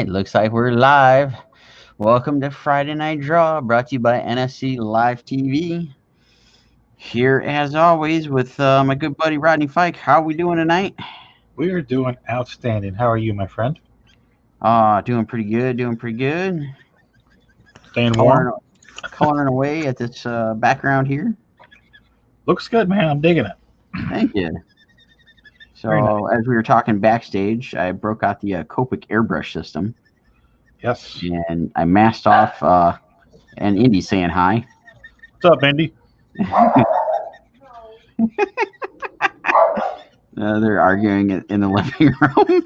right, looks like we're live. Welcome to Friday Night Draw, brought to you by NFC Live TV. Here, as always, with my good buddy Rodney Fike. How are we doing tonight? We are doing outstanding. How are you, my friend? Doing pretty good. Doing pretty good. Staying warm? Coloring, coloring away at this background here. Looks good, man. I'm digging it. Thank you. Very nice. So, as we were talking backstage, I broke out the Copic airbrush system, Yes. and I masked off and Indy saying hi. What's up, Andy? They're arguing in the living room.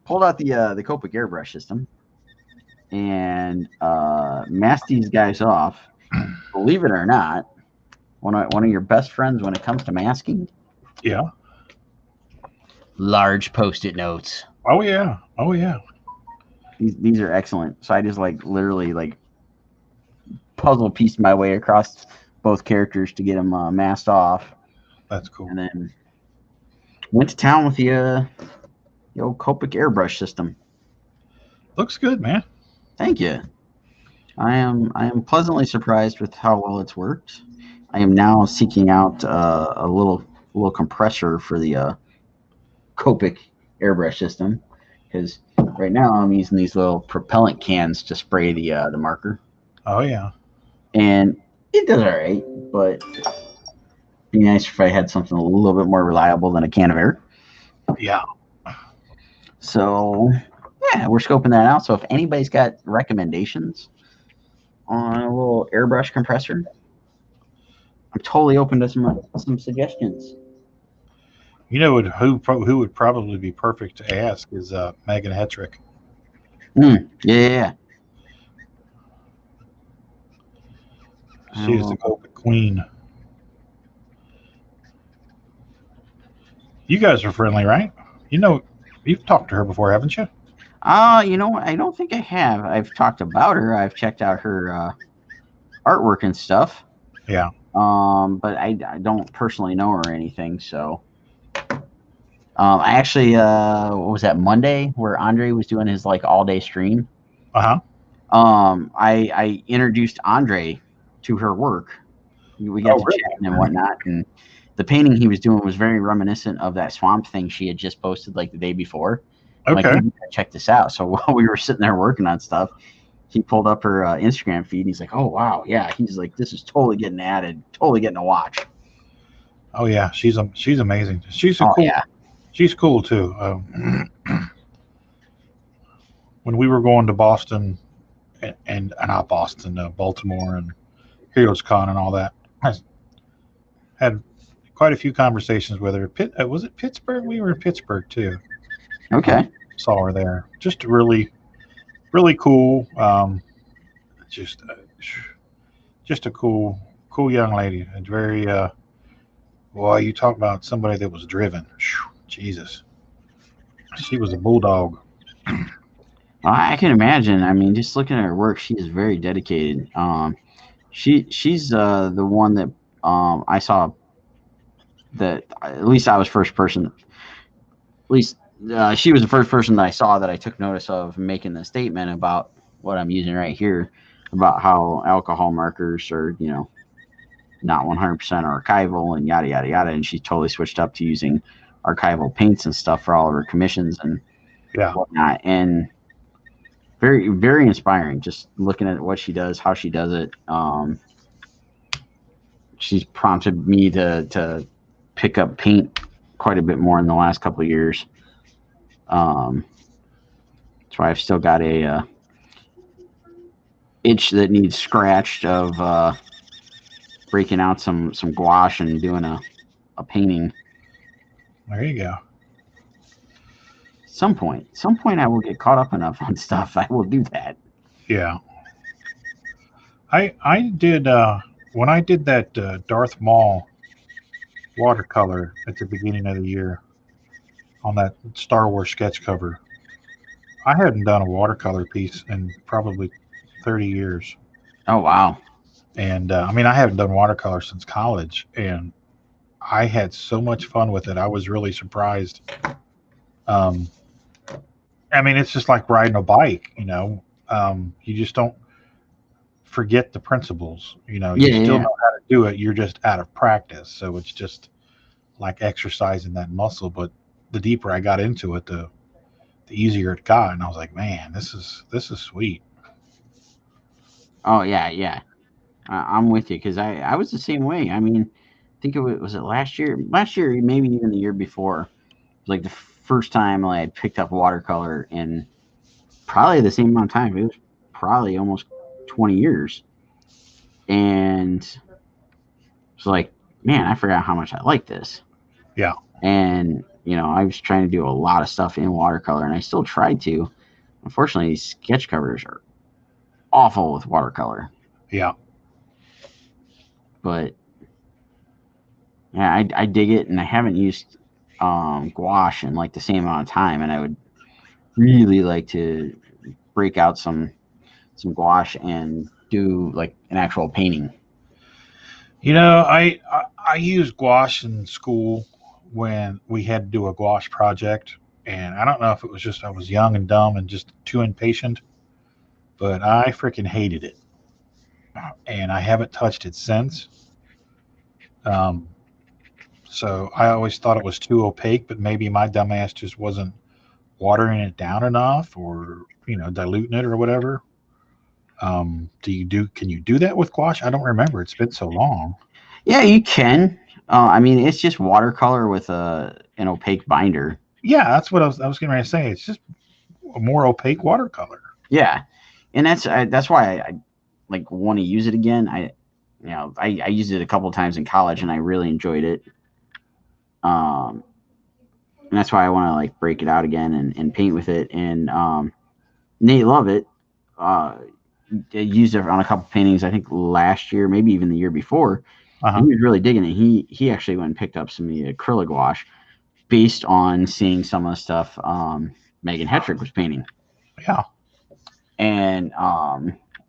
Pulled out the Copic airbrush system and masked these guys off. Believe it or not, one of your best friends when it comes to masking. Yeah. Large Post-it notes. Oh yeah. Oh yeah. These are excellent. So I just literally puzzle pieced my way across both characters to get them masked off. That's cool. And then went to town with the old Copic airbrush system. Looks good, man. Thank you. I am pleasantly surprised with how well it's worked. I am now seeking out a little compressor for the Copic airbrush system because right now I'm using these little propellant cans to spray the marker. Oh yeah. And it does all right, but it'd be nice if I had something a little bit more reliable than a can of air. Yeah. So yeah, we're scoping that out. So if anybody's got recommendations on a little airbrush compressor, I'm totally open to some suggestions. You know who would probably be perfect to ask is Megan Hetrick. Yeah. She's the Copic queen. You guys are friendly, right? You know, you've talked to her before, haven't you? You know what? I don't think I have. I've talked about her. I've checked out her artwork and stuff. Yeah. But I don't personally know her or anything. So, I actually, what was that Monday where Andre was doing his all day stream? I introduced Andre to her work. We got to chatting and whatnot, and the painting he was doing was very reminiscent of that swamp thing she had just posted the day before. Okay. I'm like, check this out. So while we were sitting there working on stuff, he pulled up her Instagram feed. And he's like, "Oh wow, yeah." He's like, "This is totally getting added, totally getting a watch." Oh yeah, she's amazing. She's cool too. When we were going to Boston and not Boston, Baltimore and Heroes Con and all that, I had quite a few conversations with her. Was it Pittsburgh? We were in Pittsburgh too. Okay. Saw her there. Just really cool. Just a cool young lady. And very. Well, you talk about somebody that was driven. Jesus, she was a bulldog. I can imagine. I mean, just looking at her work, she is very dedicated. She's the one that I saw that at least I was first person. At least she was the first person that I saw that I took notice of making the statement about what I'm using right here about how alcohol markers are, not 100% archival and yada yada yada. And she totally switched up to using archival paints and stuff for all of her commissions and whatnot. And very, very inspiring. Just looking at what she does, how she does it. She's prompted me to pick up paint quite a bit more in the last couple of years. That's why I've still got a itch that needs scratched of breaking out some gouache and doing a painting. There you go. Some point I will get caught up enough on stuff. I will do that. Yeah. I did when I did that Darth Maul watercolor at the beginning of the year on that Star Wars sketch cover. I hadn't done a watercolor piece in probably 30 years. Oh wow. And I mean, I haven't done watercolor since college, and I had so much fun with it. I was really surprised Um, I mean, it's just like riding a bike. You just don't forget the principles. You Yeah, still yeah. know how to do it. You're just out of practice. So it's just like exercising that muscle. But the deeper I got into it, the easier it got, and I was like, man, this is sweet. Oh yeah, yeah. I'm with you because I was the same way. I mean, I think was it last year? Last year, maybe even the year before. It was like the first time I had picked up watercolor in probably the same amount of time. It was probably almost 20 years, and it's like, man, I forgot how much I like this. Yeah, And I was trying to do a lot of stuff in watercolor, and I still tried to. Unfortunately, these sketch covers are awful with watercolor. yeah. But yeah, I dig it, and I haven't used gouache in like the same amount of time, and I would really like to break out some gouache and do like an actual painting. I used gouache in school when we had to do a gouache project, and I don't know if it was just I was young and dumb and just too impatient, but I freaking hated it, and I haven't touched it since. Um, so I always thought it was too opaque, but maybe my dumbass just wasn't watering it down enough, or diluting it or whatever. Can you do that with gouache? I don't remember. It's been so long. Yeah, you can. I mean, it's just watercolor with a an opaque binder. Yeah, that's what I was getting ready to say. It's just a more opaque watercolor. Yeah, and that's why I like want to use it again. I used it a couple times in college, and I really enjoyed it. Um, and that's why I want to like break it out again and paint with it. And Nate Lovett uh, used it on a couple paintings. I think last year, maybe even the year before. Uh And huh. he was really digging it. He actually went and picked up some of the acrylic gouache based on seeing some of the stuff Megan Hetrick was painting. Yeah. And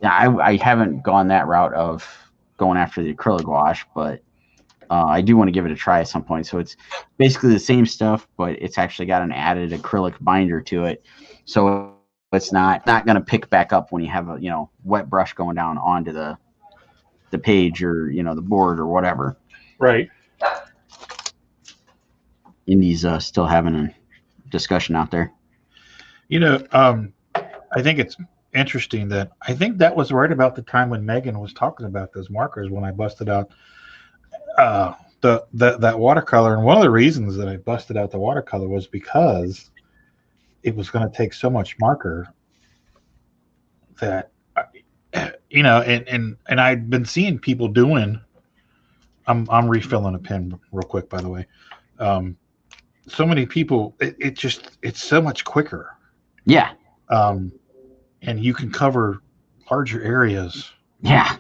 yeah, I haven't gone that route of going after the acrylic gouache, but I do want to give it a try at some point. So it's basically the same stuff, but it's actually got an added acrylic binder to it, so it's not going to pick back up when you have a wet brush going down onto the page or the board or whatever. Right. Indy's still having a discussion out there. You know, I think it's interesting that I think that was right about the time when Megan was talking about those markers when I busted out uh, that watercolor. And one of the reasons that I busted out the watercolor was because it was going to take so much marker that and I'd been seeing people doing. I'm refilling a pen real quick, by the way. Um, so many people, it's so much quicker, Yeah, um, and you can cover larger areas yeah,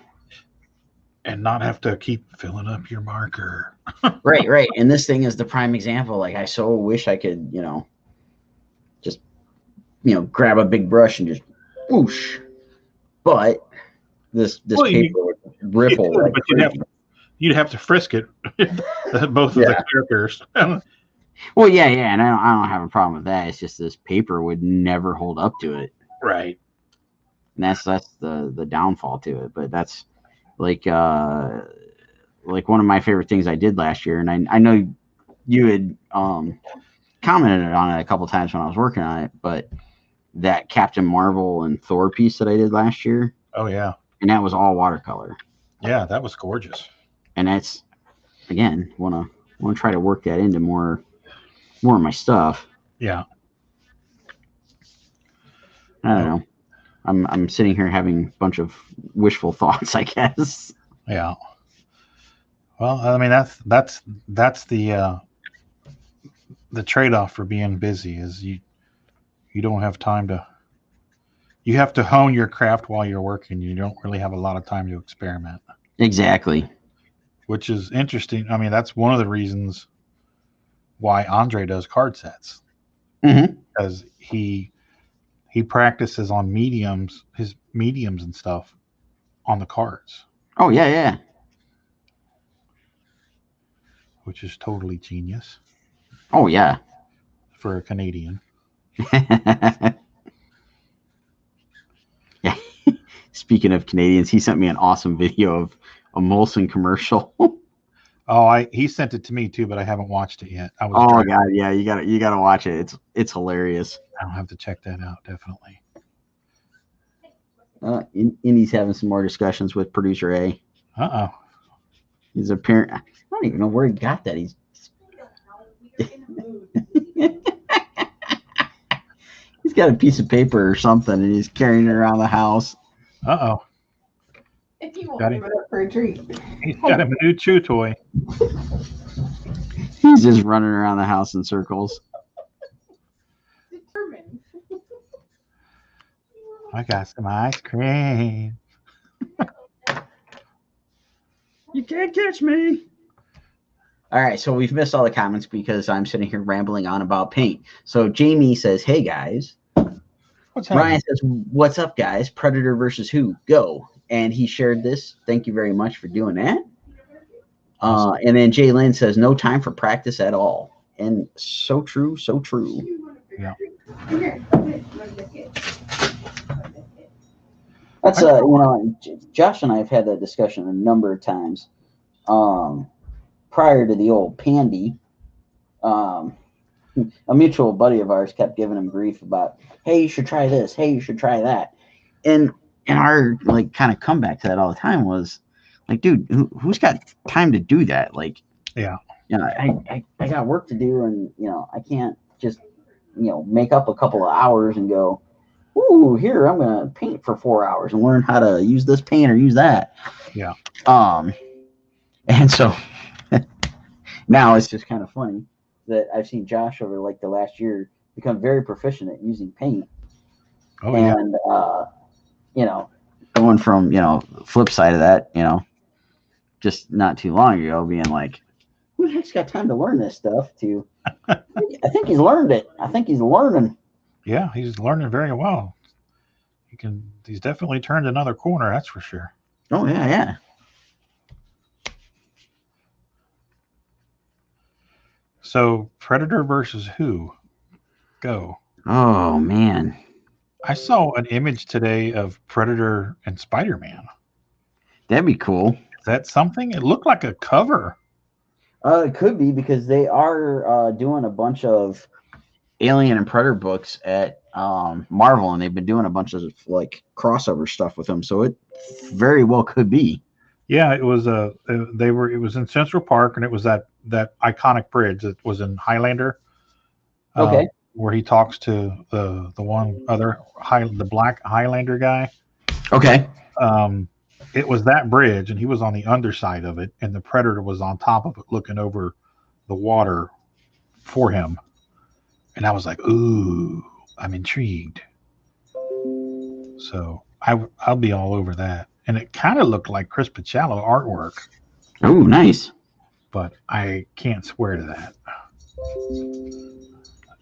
and not have to keep filling up your marker. right, right. And this thing is the prime example. Like I so wish I could, just grab a big brush and just whoosh. But this Well, paper would you ripple could, like but crazy. you'd have to frisk it, both of the Yeah. characters. Well, yeah, yeah, and I don't have a problem with that. It's just this paper would never hold up to it, Right. and that's the downfall to it. But that's like like one of my favorite things I did last year, and I know you had commented on it a couple times when I was working on it, but that Captain Marvel and Thor piece that I did last year, Oh yeah. and that was all watercolor, Yeah, that was gorgeous. and that's again want to try to work that into more of my stuff. Yeah. I don't Oh, know. I'm sitting here having a bunch of wishful thoughts, I guess. yeah. Well, I mean that's the trade off for being busy is you don't have time to you have to hone your craft while you're working. You don't really have a lot of time to experiment, Exactly. which is interesting. I mean, that's one of the reasons why Andre does card sets Hmm. because he practices on his mediums and stuff on the cards, Oh yeah, yeah. which is totally genius. Oh yeah. for a Canadian. Yeah. Speaking of Canadians, he sent me an awesome video of a Molson commercial. Oh, he sent it to me too, but I haven't watched it yet. I was Oh driving. god, yeah, you gotta watch it. It's hilarious. I'll have to check that out, definitely. Indy's having some more discussions with producer A. Uh-oh. He's a parent. I don't even know where he got that. He's got a piece of paper or something, and he's carrying it around the house. Uh-oh. If you want him for a treat. He's got him a new chew toy. He's just running around the house in circles. Determined. I got some ice cream. You can't catch me. All right, so we've missed all the comments because I'm sitting here rambling on about paint. So Jamie says, "Hey guys." What's happening? Ryan says, "What's up, guys? Predator versus who? Go!" And he shared this. Thank you very much for doing that. And then Jay Lynn says, "No time for practice at all." And so true, so true. Yeah. That's Josh and I have had that discussion a number of times. Prior to the old Pandy, a mutual buddy of ours kept giving him grief about, "Hey, you should try this. Hey, you should try that." And our like kind of comeback to that all the time was like, dude, who's got time to do that? Like, yeah, I got work to do, and I can't just make up a couple of hours and go, "Ooh, here I'm gonna paint for 4 hours and learn how to use this paint or use that." Yeah. And so now it's just kind of funny that I've seen Josh over like the last year become very proficient at using paint. Oh, and going from flip side of that, just not too long ago being like, who the heck's got time to learn this stuff? To I think he's learned it. I think he's learning. Yeah, he's learning very well. He's definitely turned another corner, that's for sure. Oh yeah. So Predator versus who? Go. Oh man. I saw an image today of Predator and Spider-Man. That'd be cool. Is that something? It looked like a cover. It could be, because they are doing a bunch of Alien and Predator books at Marvel, and they've been doing a bunch of like crossover stuff with them. So it very well could be. Yeah, it was it was in Central Park, and it was that iconic bridge that was in Highlander. Okay. Where he talks to the one other the black Highlander guy. Okay. It was that bridge, and he was on the underside of it, and the Predator was on top of it, looking over the water for him. And I was like, "Ooh, I'm intrigued." So I'll be all over that. And it kind of looked like Chris Picciolo artwork. Oh, nice. But I can't swear to that.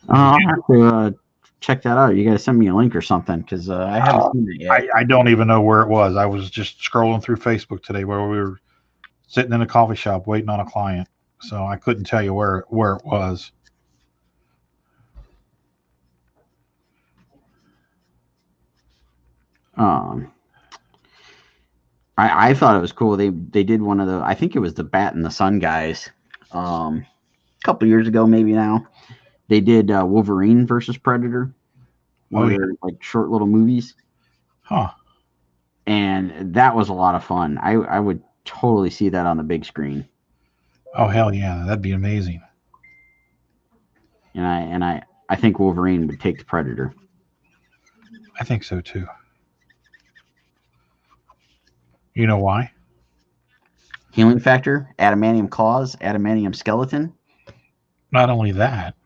I'll have to check that out. You got to send me a link or something, because I haven't seen it yet. I don't even know where it was. I was just scrolling through Facebook today where we were sitting in a coffee shop waiting on a client. So I couldn't tell you where it was. I thought it was cool. They did one of the, I think it was the Bat in the Sun guys, a couple years ago, maybe now. They did Wolverine versus Predator, one of their like short little movies. Huh. And that was a lot of fun. I would totally see that on the big screen. Oh hell yeah, that'd be amazing. And I think Wolverine would take the Predator. I think so too. You know why? Healing factor, adamantium claws, adamantium skeleton. Not only that,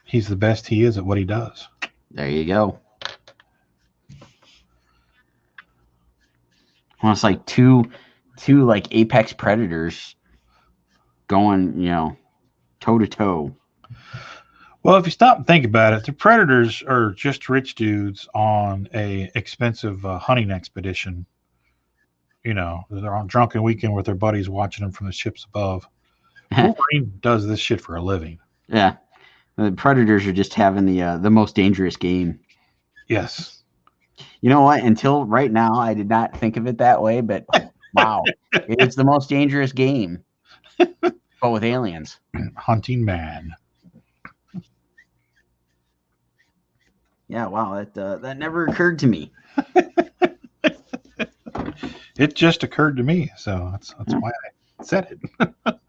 he's the best he is at what he does. There you go. Well, it's like two like apex predators going, toe to toe. Well, if you stop and think about it, the Predators are just rich dudes on a expensive hunting expedition. They're on drunken weekend with their buddies watching them from the ships above. Wolverine does this shit for a living. Yeah. The predators are just having the most dangerous game. Yes. You know what? Until right now, I did not think of it that way, but wow, it's the most dangerous game, but with aliens. Hunting man. Yeah, wow, that never occurred to me. It just occurred to me, so that's why I said it.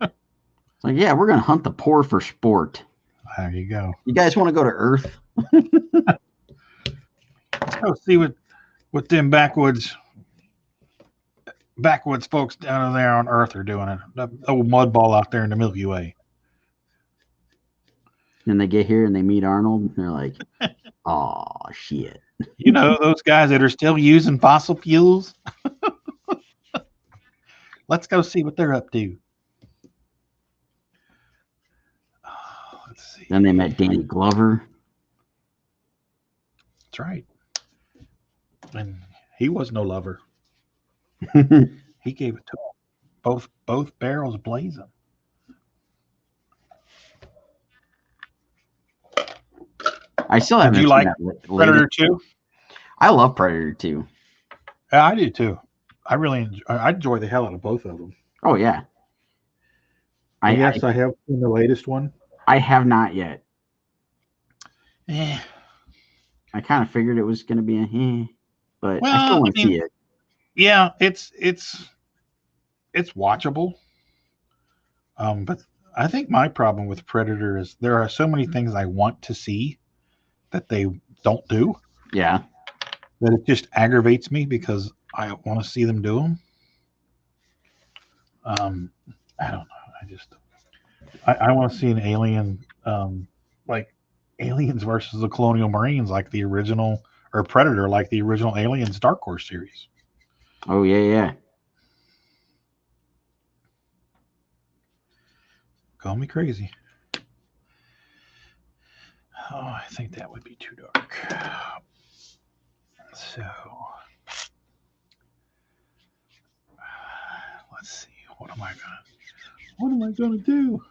It's like, yeah, we're gonna hunt the poor for sport. There you go. You guys want to go to Earth? Let's go see what them backwoods folks down there on Earth are doing. The old mud ball out there in the Milky Way. And they get here and they meet Arnold, and they're like, "Oh shit!" You know those guys that are still using fossil fuels? Let's go see what they're up to. Let's see. Then they met Danny Glover. That's right. And he was no lover. He gave it to him. Both barrels blazing. I still haven't. Did you seen like that Predator 2? I love Predator 2. Yeah, I do too. I enjoy the hell out of both of them. Oh yeah. I have seen the latest one. I have not yet. Eh. I kind of figured it was going to be but Well, I still want to see it. Yeah, it's watchable. But I think my problem with Predator is there are so many things I want to see that they don't do. Yeah. That it just aggravates me because I want to see them do them. I don't know. I want to see an alien, like Aliens versus the Colonial Marines, like the original, or Predator, like the original Aliens Dark Horse series. Oh yeah. Call me crazy. Oh, I think that would be too dark. So, let's see. What am I gonna do?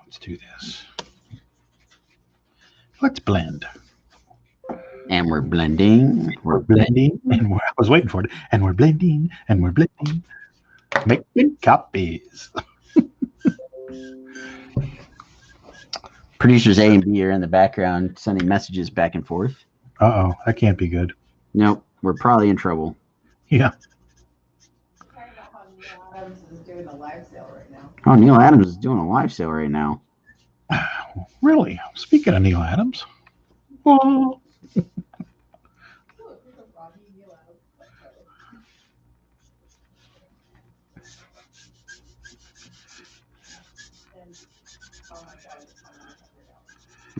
Let's do this. Let's blend. And we're blending. We're blending, and I was waiting for it. And we're blending, and we're blending. Making copies. Producers A and B are in the background sending messages back and forth. Uh-oh, that can't be good. Nope, we're probably in trouble. Yeah. How Neil Adams is doing a live sale right now. Really? Speaking of Neil Adams. Oh.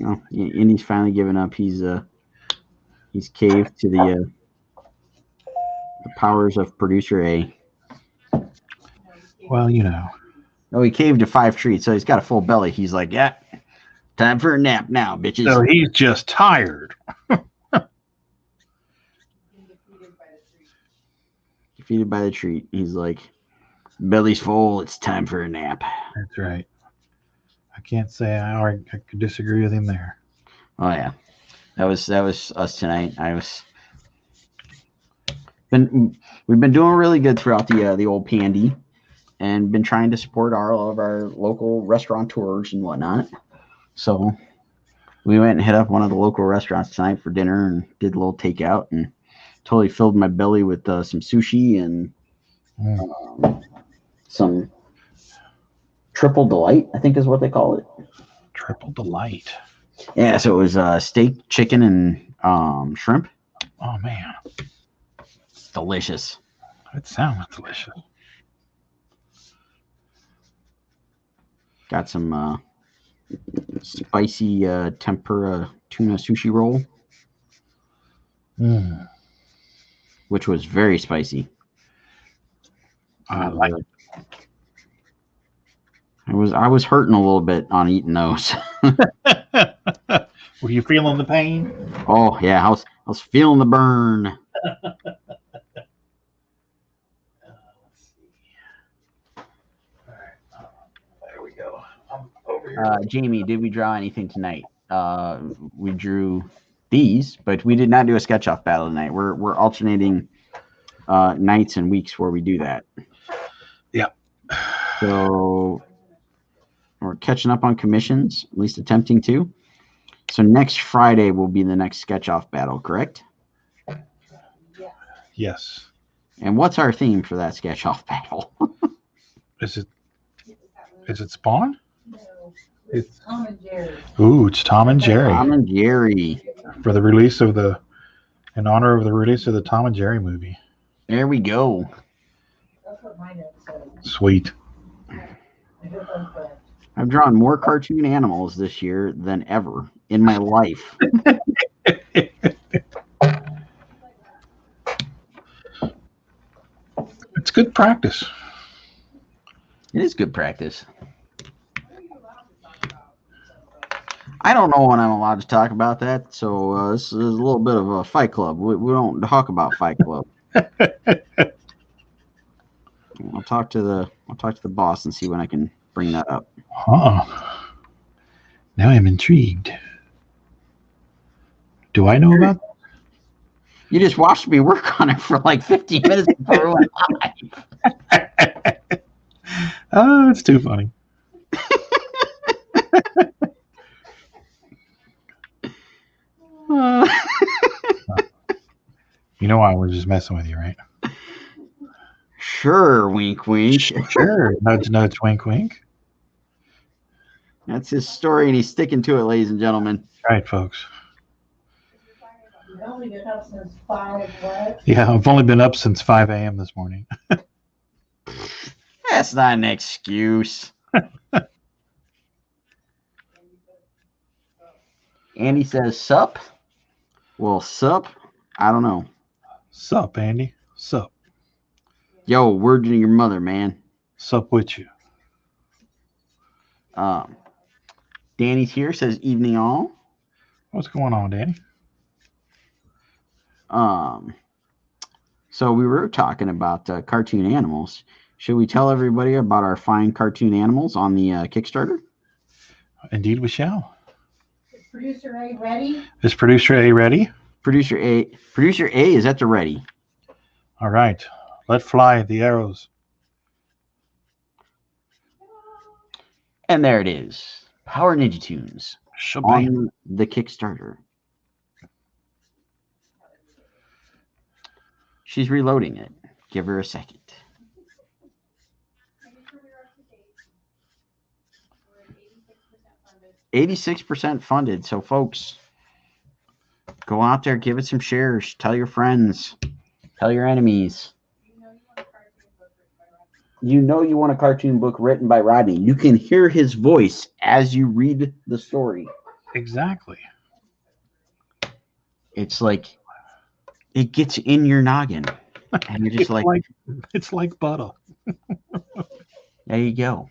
Oh, Indy's finally given up. He's caved to the powers of producer A. Well, you know. Oh, he caved to 5 treats, so he's got a full belly. He's like, yeah, time for a nap now, bitches. So he's just tired. Defeated by the treat. He's like, belly's full. It's time for a nap. That's right. I can't say I could disagree with him there. Oh yeah, that was us tonight. We've been doing really good throughout the old Pandy, and been trying to support all of our local restaurateurs and whatnot. So we went and hit up one of the local restaurants tonight for dinner and did a little takeout and totally filled my belly with some sushi and some triple delight, I think is what they call it. Triple delight. Yeah, so it was steak, chicken, and shrimp. Oh man, it's delicious. It sounds delicious. Got some spicy tempura tuna sushi roll, which was very spicy. I like it. I was hurting a little bit on eating those. Were you feeling the pain? Oh yeah, I was feeling the burn. Let's see. All right, there we go. Jamie, did we draw anything tonight? We drew these, but we did not do a sketch off battle tonight. We're alternating nights and weeks where we do that. Yeah. So we're catching up on commissions, at least attempting to. So next Friday will be the next sketch off battle, correct? Yes. And what's our theme for that sketch off battle? Is it Spawn? It's Tom and Jerry. Ooh, it's Tom and Jerry. Tom and Jerry. For the in honor of the release of the Tom and Jerry movie. There we go. That's what mine episode. Sweet. I've drawn more cartoon animals this year than ever in my life. It's good practice. It is good practice. I don't know when I'm allowed to talk about that, so this is a little bit of a Fight Club. We don't talk about Fight Club. I'll talk to the boss and see when I can bring that up. Huh. Now I'm intrigued. Do I know about that? You just watched me work on it for like 15 minutes before we went live. Oh, it's too funny. You know why we're just messing with you, right? Sure, wink, wink. Sure. Nudge, nudge, wink, wink. That's his story, and he's sticking to it, ladies and gentlemen. All right, folks. You've only been up since 5 what? Yeah, I've only been up since 5 a.m. this morning. That's not an excuse. Andy says, sup? Well, sup? I don't know. Sup, Andy? Sup? Yo, word to your mother, man. Sup with you? Danny's here, says evening all. What's going on, Danny? So we were talking about cartoon animals. Should we tell everybody about our fine cartoon animals on the Kickstarter? Indeed, we shall. Is Producer A ready? Is Producer A ready? Producer A is at the ready. All right. Let fly the arrows. And there it is. Power Ninja Tunes on the Kickstarter. She's reloading it. Give her a second. 86% funded. So, folks, go out there, give it some shares. Tell your friends. Tell your enemies. You know you want a cartoon book written by Rodney. You can hear his voice as you read the story. Exactly. It's like it gets in your noggin. And you're just it's like butter. There you go.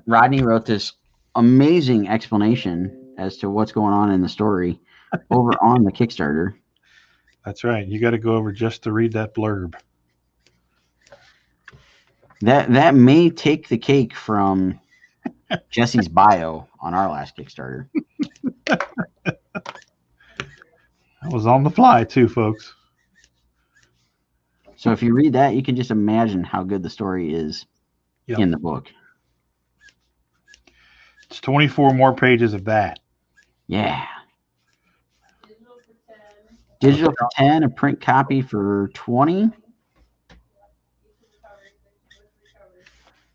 Rodney wrote this amazing explanation as to what's going on in the story over on the Kickstarter. That's right. You got to go over just to read that blurb. That may take the cake from Jesse's bio on our last Kickstarter. That was on the fly too, folks. So if you read that, you can just imagine how good the story is in the book. It's 24 more pages of that. Yeah. Digital for 10, a print copy for 20.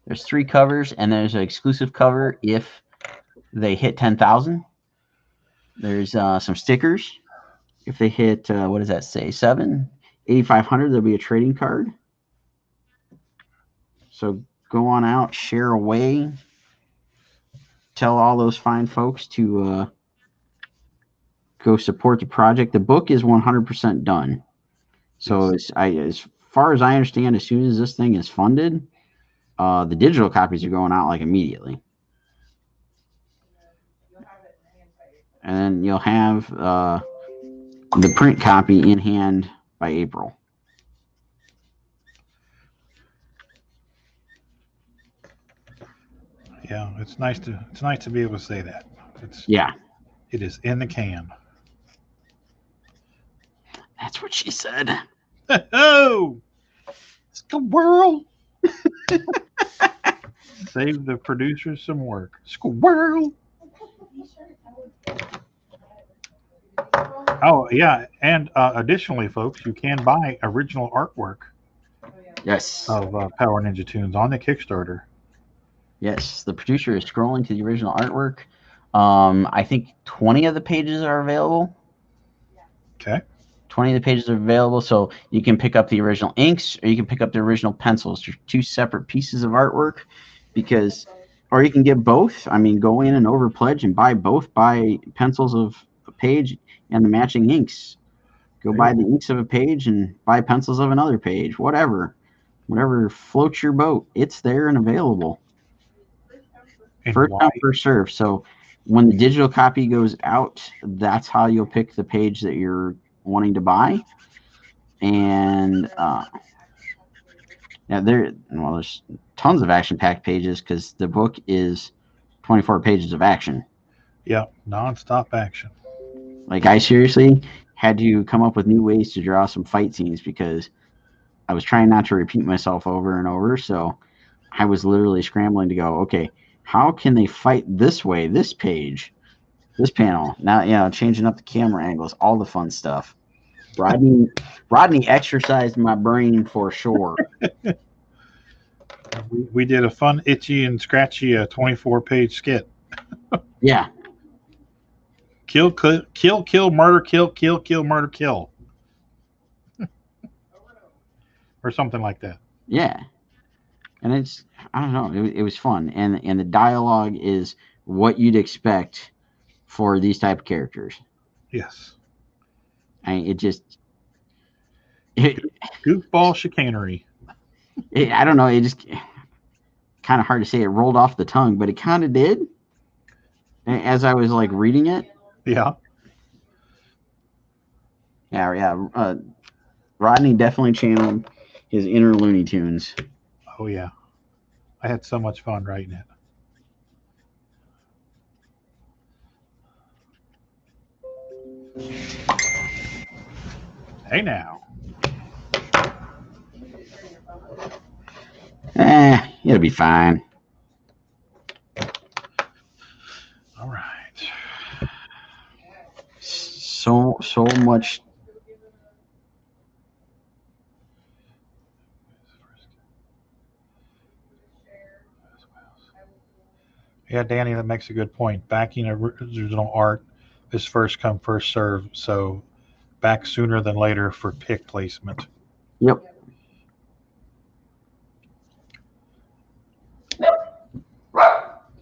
There's 3 covers, and there's an exclusive cover if they hit 10,000. There's some stickers. If they hit, what does that say, 8,500, there'll be a trading card. So go on out, share away. Tell all those fine folks to go support the project. The book is 100% done. So as far as I understand, as soon as this thing is funded, the digital copies are going out like immediately. And then you'll have the print copy in hand by April. Yeah, it's nice to be able to say that. Yeah, It is in the can. that's what she said. Oh, squirrel! Save the producers some work. Squirrel! Oh yeah, and additionally, folks, you can buy original artwork Yes. of Power Ninja Tunes on the Kickstarter. Yes, the producer is scrolling to the original artwork. I think 20 of the pages are available. Okay. 20 of the pages are available, so you can pick up the original inks or you can pick up the original pencils. They're two separate pieces of artwork or you can get both. I mean, go in and over pledge and buy both. Buy pencils of a page and the matching inks. Go buy the inks of a page and buy pencils of another page. Whatever floats your boat. It's there and available. And First why? come, first serve. So when the digital copy goes out, that's how you'll pick the page that you're wanting to buy. And there's tons of action-packed pages because the book is 24 pages of action. Yeah, non-stop action. Like, I seriously had to come up with new ways to draw some fight scenes because I was trying not to repeat myself over and over. So I was literally scrambling to go, okay, how can they fight this way, this page, this panel? Now, changing up the camera angles, all the fun stuff. Rodney exercised my brain for sure. We did a fun, itchy, and scratchy 24-page skit. Yeah. Kill, murder, kill, murder, kill. Or something like that. Yeah. And I don't know, it was fun. And the dialogue is what you'd expect for these type of characters. Yes. I mean, Goofball chicanery. I don't know, it just kind of hard to say. It rolled off the tongue, but it kind of did as I was like reading it. Yeah. Rodney definitely channeled his inner Looney Tunes. Oh yeah, I had so much fun writing it. Hey now. It'll be fine. All right. So much. Yeah, Danny, that makes a good point. Backing original art is first come, first serve. So back sooner than later for pick placement. Yep.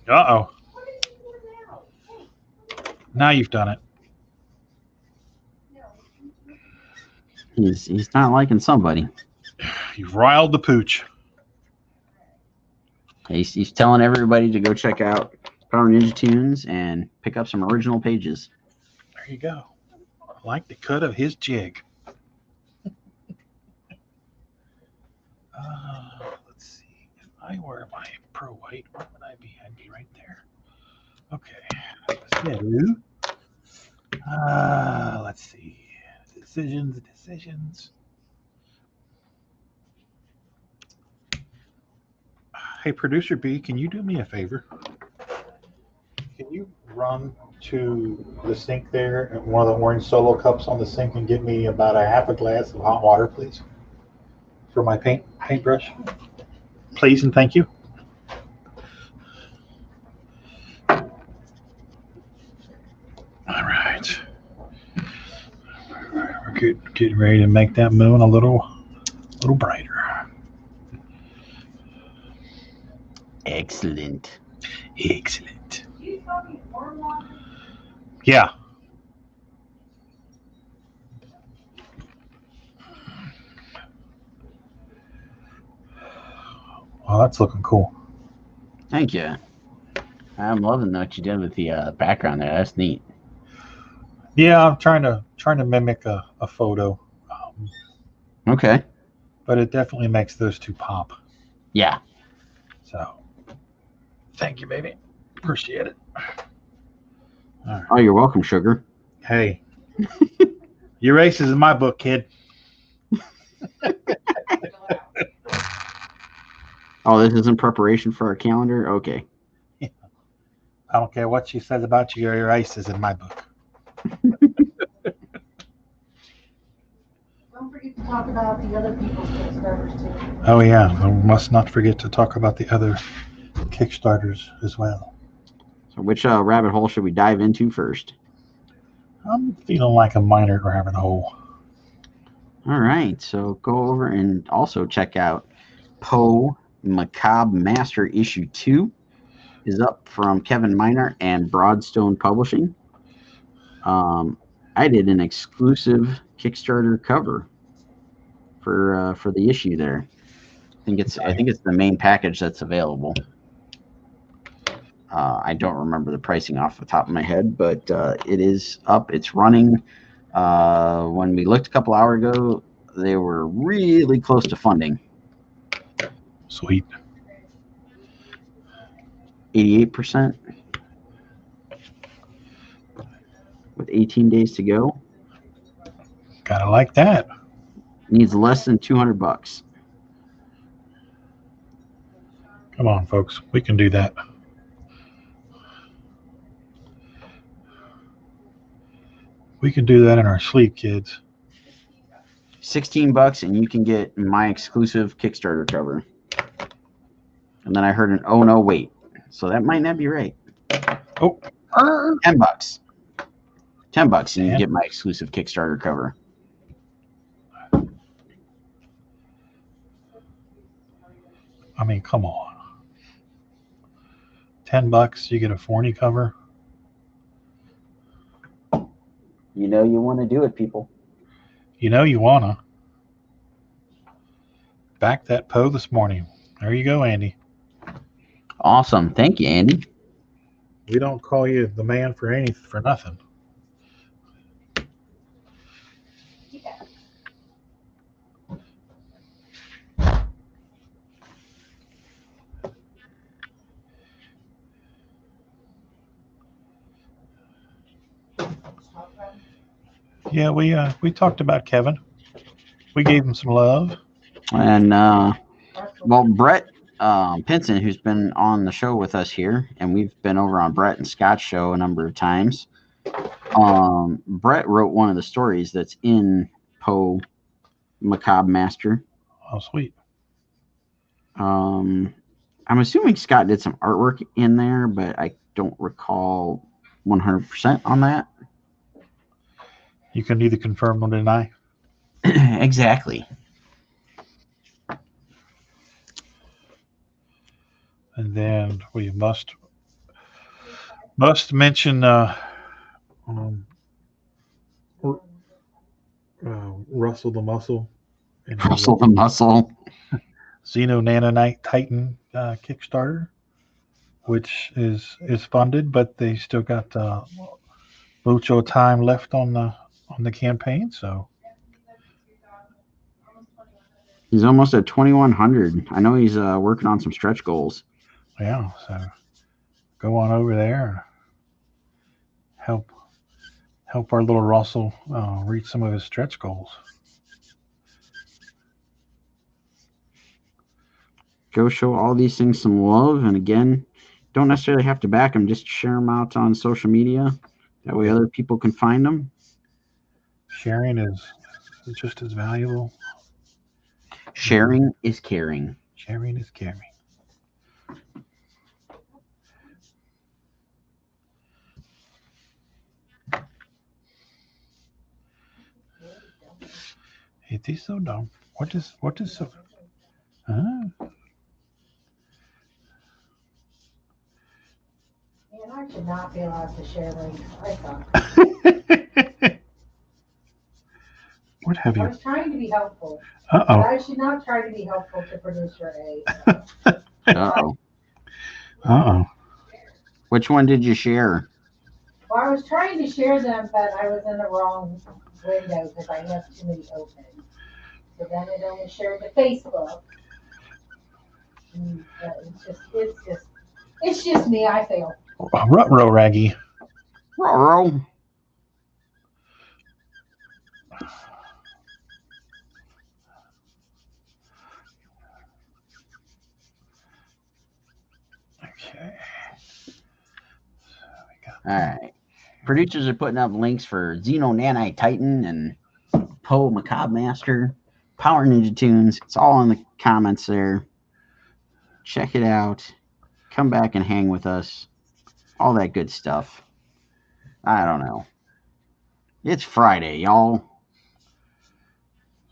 Uh-oh. Now you've done it. He's not liking somebody. You've riled the pooch. He's telling everybody to go check out Power Ninja Tunes and pick up some original pages. There you go. I like the cut of his jig. Let's see. If I were my pro white, where would I be? I'd be right there. Okay. So, let's see. Decisions. Hey, Producer B, can you do me a favor? Can you run to the sink there and one of the orange Solo cups on the sink and get me about a half a glass of hot water, please? For my paintbrush. Please and thank you. All right. We're getting ready to make that moon a little brighter. Excellent. Yeah. Well, that's looking cool. Thank you. I'm loving what you did with the background there. That's neat. Yeah, I'm trying to mimic a photo. Okay. But it definitely makes those two pop. Yeah. So Thank you, baby. Appreciate it. All right. Oh, you're welcome, sugar. Hey, your race is in my book, kid. Oh, this is in preparation for our calendar? Okay. I don't care what she says about you. Your race is in my book. Don't forget to talk about the other people's Kickstarters too. Oh yeah, we must not forget to talk about the other Kickstarters as well. So which rabbit hole should we dive into first? I'm feeling like a minor rabbit hole. All right. So go over and also check out Poe Macabre Master Issue 2 is up from Kevin Miner and Broadstone Publishing. I did an exclusive Kickstarter cover for the issue there. I think it's the main package that's available. I don't remember the pricing off the top of my head, but it is up. It's running. When we looked a couple hours ago, they were really close to funding. Sweet. 88% with 18 days to go. Gotta like that. Needs less than $200. Come on, folks. We can do that. We can do that in our sleep, kids. $16 and you can get my exclusive Kickstarter cover. And then I heard an oh no wait, so that might not be right. Oh, $10. $10 and you get my exclusive Kickstarter cover. I mean, come on. $10, you get a Forney cover. You know you want to do it, people. You know you wanna. Back that Poe this morning. There you go, Andy. Awesome. Thank you, Andy. We don't call you the man for nothing. Yeah, we talked about Kevin. We gave him some love. And well, Brett Pinson, who's been on the show with us here, and we've been over on Brett and Scott's show a number of times. Brett wrote one of the stories that's in Poe Macabre Master. Oh, sweet. I'm assuming Scott did some artwork in there, but I don't recall 100% on that. You can neither confirm nor deny. Exactly. And then we must mention Russell the Muscle and Russell the Muscle. Xeno Nanonite Titan Kickstarter, which is funded, but they still got mucho time left on the campaign. So He's almost at 2,100. I know he's working on some stretch goals. yeah, so go on over there, help our little Russell reach some of his stretch goals. Go show all these things some love, and again, don't necessarily have to back them. Just share them out on social media. That way, other people can find them. Sharing is just as valuable. Sharing is caring. Sharing is caring. It is so dumb. What is so? Huh? Man, I should not be allowed to share links. I thought. What have I you? was trying to be helpful. Uh But oh. I should not try to be helpful to producer A. Uh-oh. Uh oh. Which one did you share? Well, I was trying to share them, but I was in the wrong window because I have too many open. So then it only shared to Facebook. It's just It's just me, I fail. Ruh-roh, Raggy. Roll. Okay. All right. Producers are putting up links for Xeno Nanite Titan and Poe Macabre Master, Power Ninja Tunes. It's all in the comments there. Check it out. Come back and hang with us. All that good stuff. I don't know. It's Friday, y'all.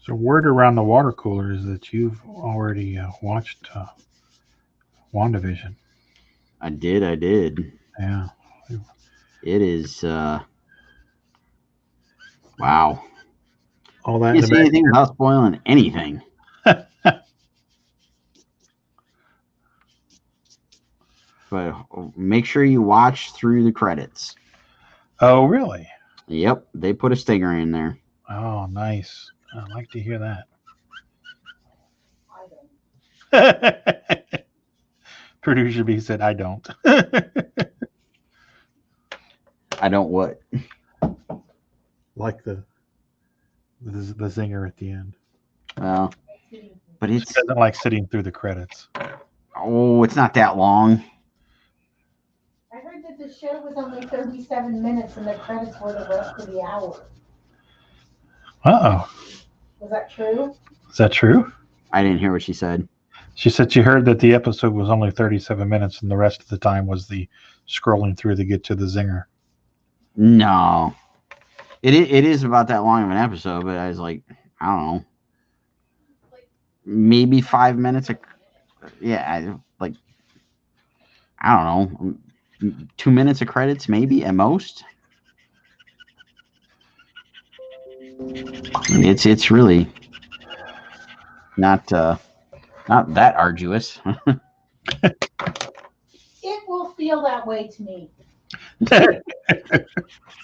So word around the water cooler is that you've already watched WandaVision. I did. Yeah. It is wow. All that You in the say back. anything without spoiling anything. But make sure you watch through the credits. Oh, really? Yep, they put a stinger in there. Oh, nice. I'd like to hear I don't. that. Producer B said, I don't. I don't what? Like the zinger at the end. Well, but She it's doesn't like sitting through the credits. it's not that long. I heard that the show was only 37 minutes and the credits were the rest of the hour. Uh-oh. Was that true? Is that true? I didn't hear what she said. She said she heard that the episode was only 37 minutes and the rest of the time was the scrolling through to get to the zinger. No, it is about that long of an episode, but I was like, I don't know, maybe 5 minutes. Yeah, I don't know, 2 minutes of credits, maybe at most. It's really not that arduous. It will feel that way to me.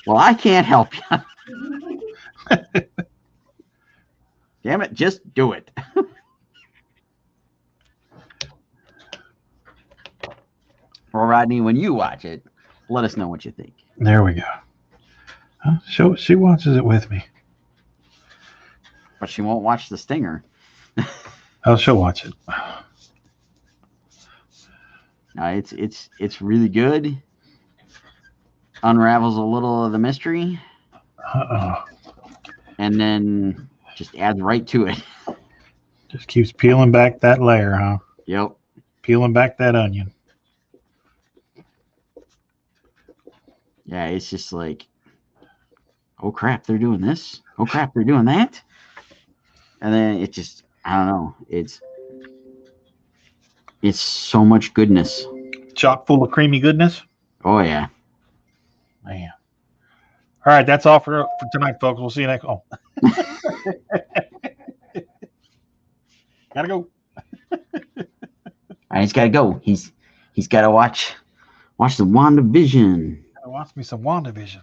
Well, I can't help you. Damn it, just do it. Well, Rodney, when you watch it, let us know what you think. There we go. Huh? She watches it with me. But she won't watch the stinger. Oh, she'll watch it. It's really good. Unravels a little of the mystery, Uh-oh. and then just adds right to it. Just keeps peeling back that layer, huh? Yep. Peeling back that onion. Yeah, it's just like, oh crap, they're doing this. Oh crap, they're doing that. And then it just, I don't know. It's so much goodness. Chock full of creamy goodness. Oh yeah. Man. All right, that's all for tonight, folks. We'll see you next. Oh. Gotta go. He's got to go. He's got to watch the WandaVision. Gotta watch me some WandaVision.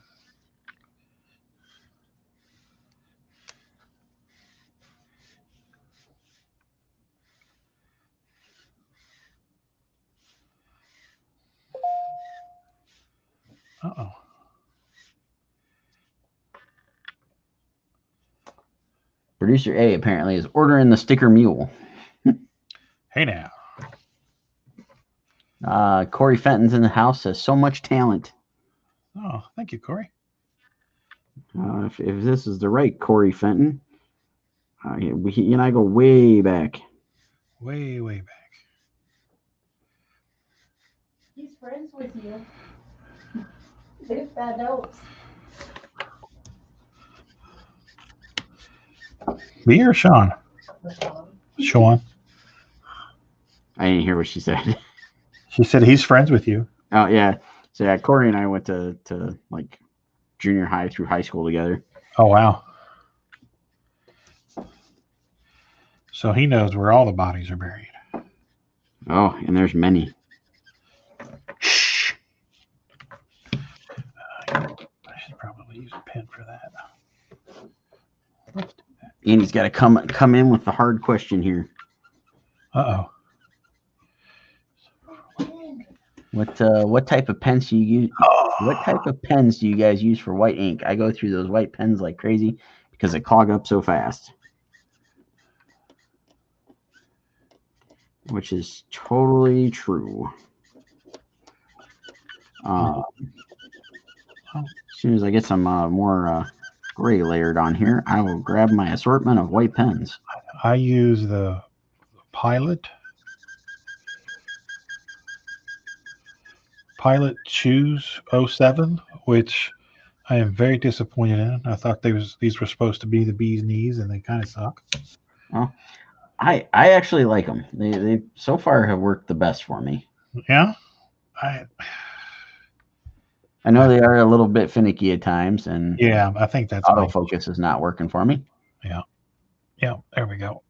Uh-oh. Producer A apparently is ordering the sticker mule. Hey now. Corey Fenton's in the house. Has so much talent. Oh, thank you, Corey. If this is the right Corey Fenton, he and I go way back. Way, way back. He's friends with you. If that helps. Me or Sean? Sean. I didn't hear what she said. She said he's friends with you. Oh yeah. So yeah, Corey and I went to like junior high through high school together. Oh, wow. So he knows where all the bodies are buried. Oh, and there's many. Shh. I should probably use a pen for that. Andy's got to come in with the hard question here. Uh-oh. What type of pens do you use? What type of pens do you guys use for white ink? I go through those white pens like crazy because they clog up so fast. Which is totally true. As soon as I get some more gray layered on here, I will grab my assortment of white pens. I use the Pilot Choose 07, which I am very disappointed in. I thought these were supposed to be the bee's knees, and they kind of suck. Well, I actually like them. They so far have worked the best for me. Yeah, I know they are a little bit finicky at times, and yeah, I think that's autofocus is not working for me. Yeah, there we go.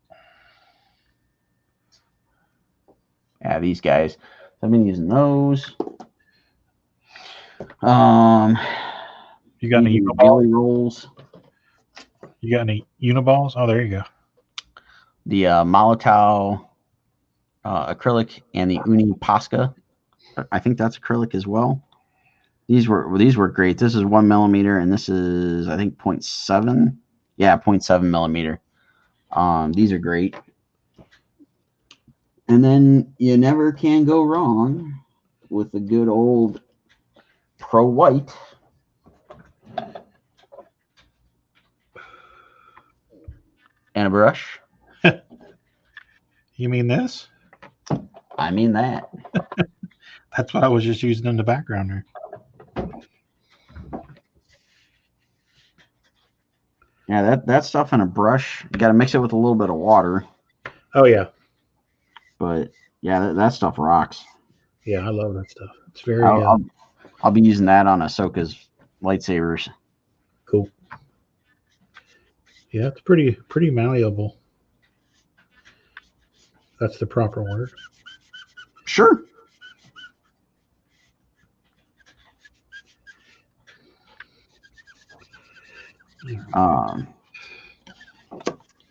Yeah, these guys. I've been using those. You got any Uniball rolls? You got any Uniballs? Oh, there you go. The Molotov acrylic and the Uni Posca. I think that's acrylic as well. These were great. This is 1 millimeter, and this is I think 0.7. Yeah, 0.7 millimeter. These are great. And then you never can go wrong with the good old Pro White. And a brush. You mean this? I mean that. That's what I was just using in the background there. Yeah, that stuff in a brush, you got to mix it with a little bit of water. Oh, yeah. But, yeah, that stuff rocks. Yeah, I love that stuff. It's very... I'll be using that on Ahsoka's lightsabers. Cool. Yeah, it's pretty malleable. That's the proper word. Sure.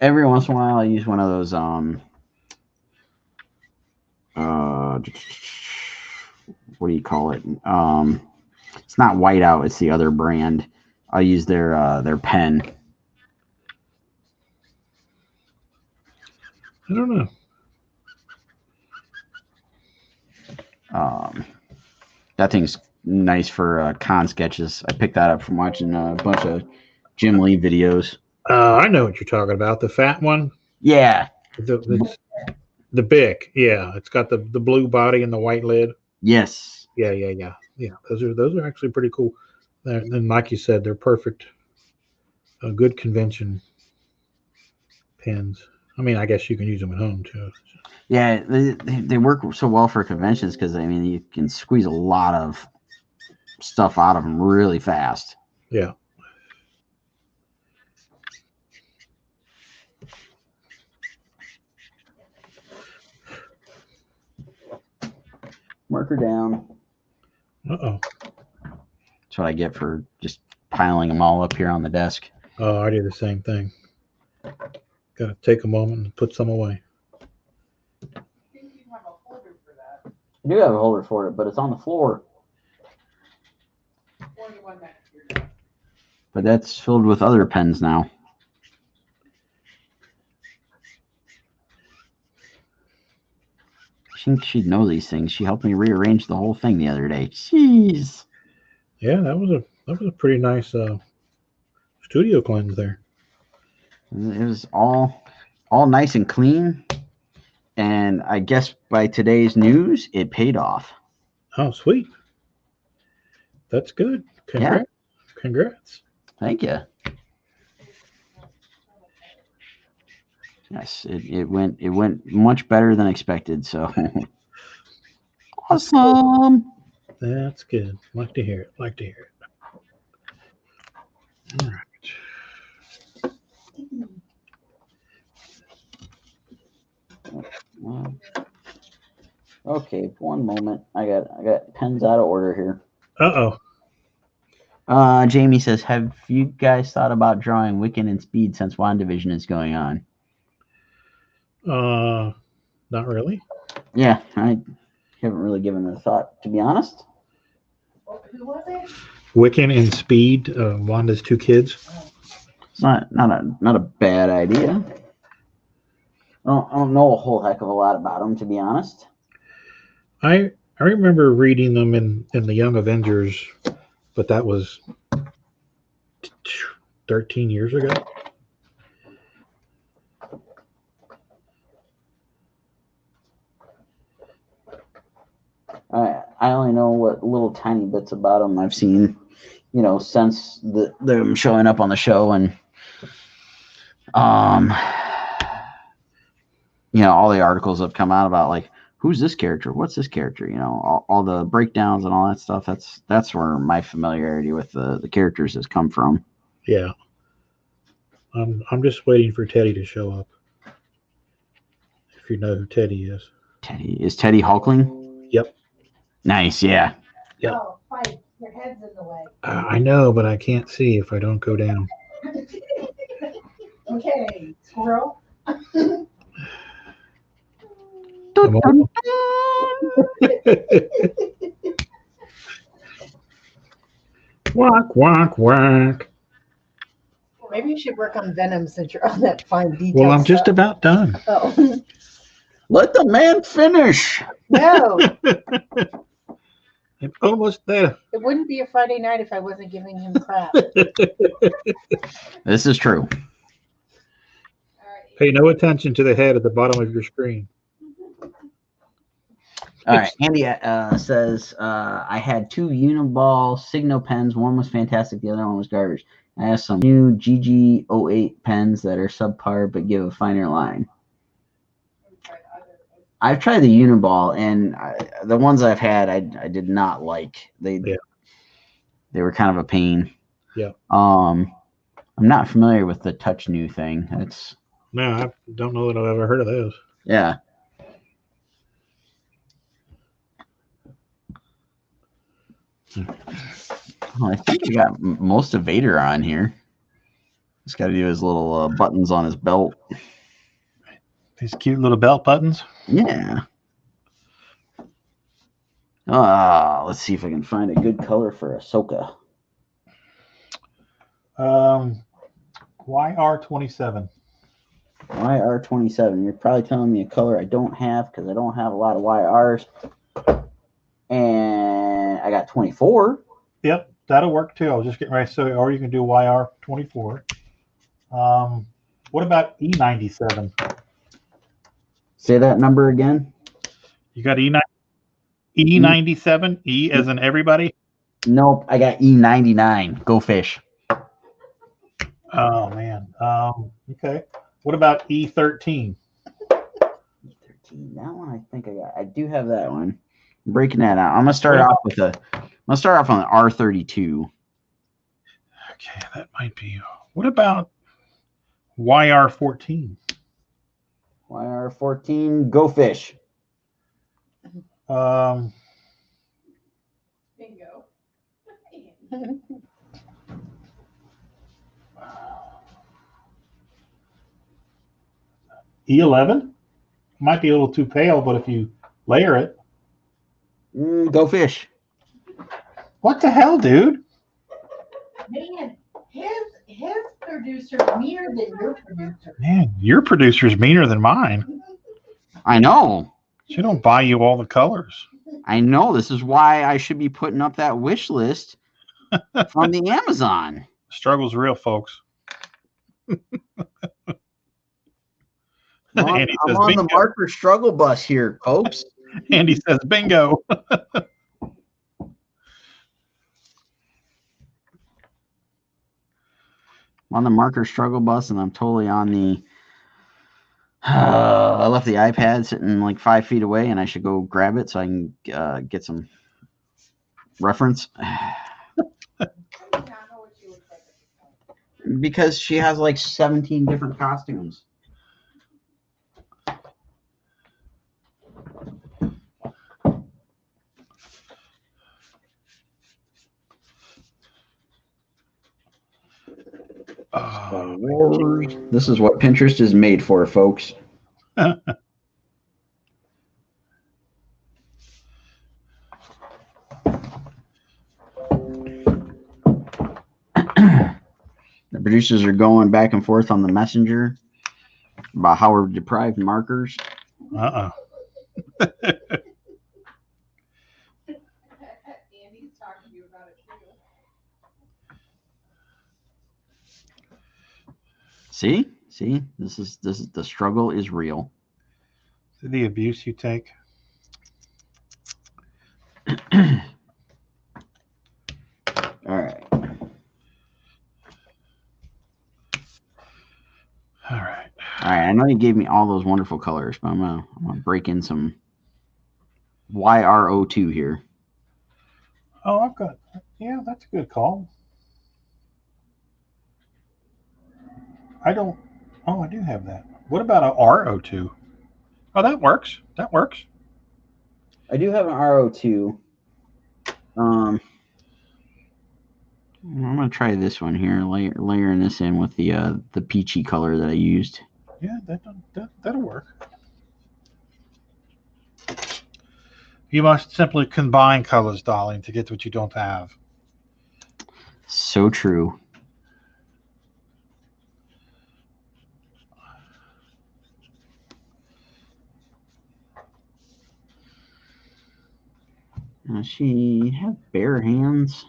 Every once in a while, I use one of those. What do you call it? It's not Whiteout. It's the other brand. I use their pen. I don't know. That thing's nice for con sketches. I picked that up from watching a bunch of Jim Lee videos. I know what you're talking about. The fat one? Yeah. The Bic. Yeah. It's got the blue body and the white lid. Yes. Yeah. Those are actually pretty cool. And like you said, they're perfect. Good convention pens. I mean, I guess you can use them at home too. Yeah, they work so well for conventions because, I mean, you can squeeze a lot of stuff out of them really fast. Yeah. Marker down. Uh-oh. That's what I get for just piling them all up here on the desk. Oh, I do the same thing. Got to take a moment and put some away. I do have a holder for it, but it's on the floor. But that's filled with other pens now. I think she'd know these things. She helped me rearrange the whole thing the other day. Jeez. Yeah, that was a pretty nice studio cleanse there. It was all nice and clean. And I guess by today's news, it paid off. Oh, sweet. That's good. Congrats. Yeah. Congrats. Thank you. Yes, it went much better than expected. So awesome. That's good. Like to hear it. All right. Okay, one moment. I got pens out of order here. Jamie says, have you guys thought about drawing Wiccan and Speed since WandaVision is going on? Not really. Yeah, I haven't really given it a thought, to be honest. Who was it? Wiccan and Speed, Wanda's two kids. It's not a bad idea. I don't know a whole heck of a lot about them, to be honest. I remember reading them in the Young Avengers, but that was 13 years ago. I only know what little tiny bits about them I've seen, since them showing up on the show, and all the articles have come out about like, who's this character? What's this character? All the breakdowns and all that stuff. That's where my familiarity with the characters has come from. Yeah. I'm just waiting for Teddy to show up. If you know who Teddy is. Teddy Hulkling? Yep. Nice, yeah. Yep. Oh, fight. Your head's in the way. I know, but I can't see if I don't go down. Okay, squirrel. Walk, walk, walk. Maybe you should work on Venom since you're on that fine detail. Well, I'm just about done. Oh. Let the man finish. No, I'm almost there. it wouldn't be a Friday night if I wasn't giving him crap. This is true. Pay no attention to the head at the bottom of your screen. All right. Andy says, I had two Uniball Signal pens. One was fantastic. The other one was garbage. I have some new GG08 pens that are subpar but give a finer line. I've tried the Uniball, and the ones I've had, I did not like. They were kind of a pain. Yeah. I'm not familiar with the Touch New thing. No, I don't know that I've ever heard of those. Yeah. Oh, I think I got most of Vader on here. Just got to do his little buttons on his belt. These cute little belt buttons. Yeah. Let's see if I can find a good color for Ahsoka. YR27. YR27. You're probably telling me a color I don't have because I don't have a lot of YRs. And I got 24. Yep, that'll work too. I was just getting ready to say, or you can do YR24. What about E97? Say that number again. You got E97? E as in everybody? Nope, I got E99. Go fish. Oh, man. Okay. What about E13? E13. That one I think I got. I do have that one. I'm breaking that out. I'm gonna start off on the R32. Okay, that might be. What about YR14? YR14. Go fish. Bingo. E11? Might be a little too pale, but if you layer it. Go fish. What the hell, dude? Man, his producer meaner than your producer. Man, your producer's meaner than mine. I know. She don't buy you all the colors. I know. This is why I should be putting up that wish list from the Amazon. Struggle's real, folks. I'm on the marker struggle bus here, folks. Andy says bingo. I'm on the marker struggle bus, and I'm totally on the. I left the iPad sitting like 5 feet away, and I should go grab it so I can get some reference. Because she has like 17 different costumes. This is what Pinterest is made for, folks. The producers are going back and forth on the messenger about how we're deprived markers. Uh-uh. Andy's talking to you about it too. See, this is the struggle is real. The abuse you take. All right. All right. All right. I know you gave me all those wonderful colors, but I'm gonna break in some YRO2 here. Oh, I've got. Yeah, that's a good call. I don't. Oh, I do have that. What about a RO2? Oh, that works. That works. I do have an RO2. I'm gonna try this one here, layering this in with the peachy color that I used. Yeah, that'll work. You must simply combine colors, darling, to get what you don't have. So true. Does she have bare hands?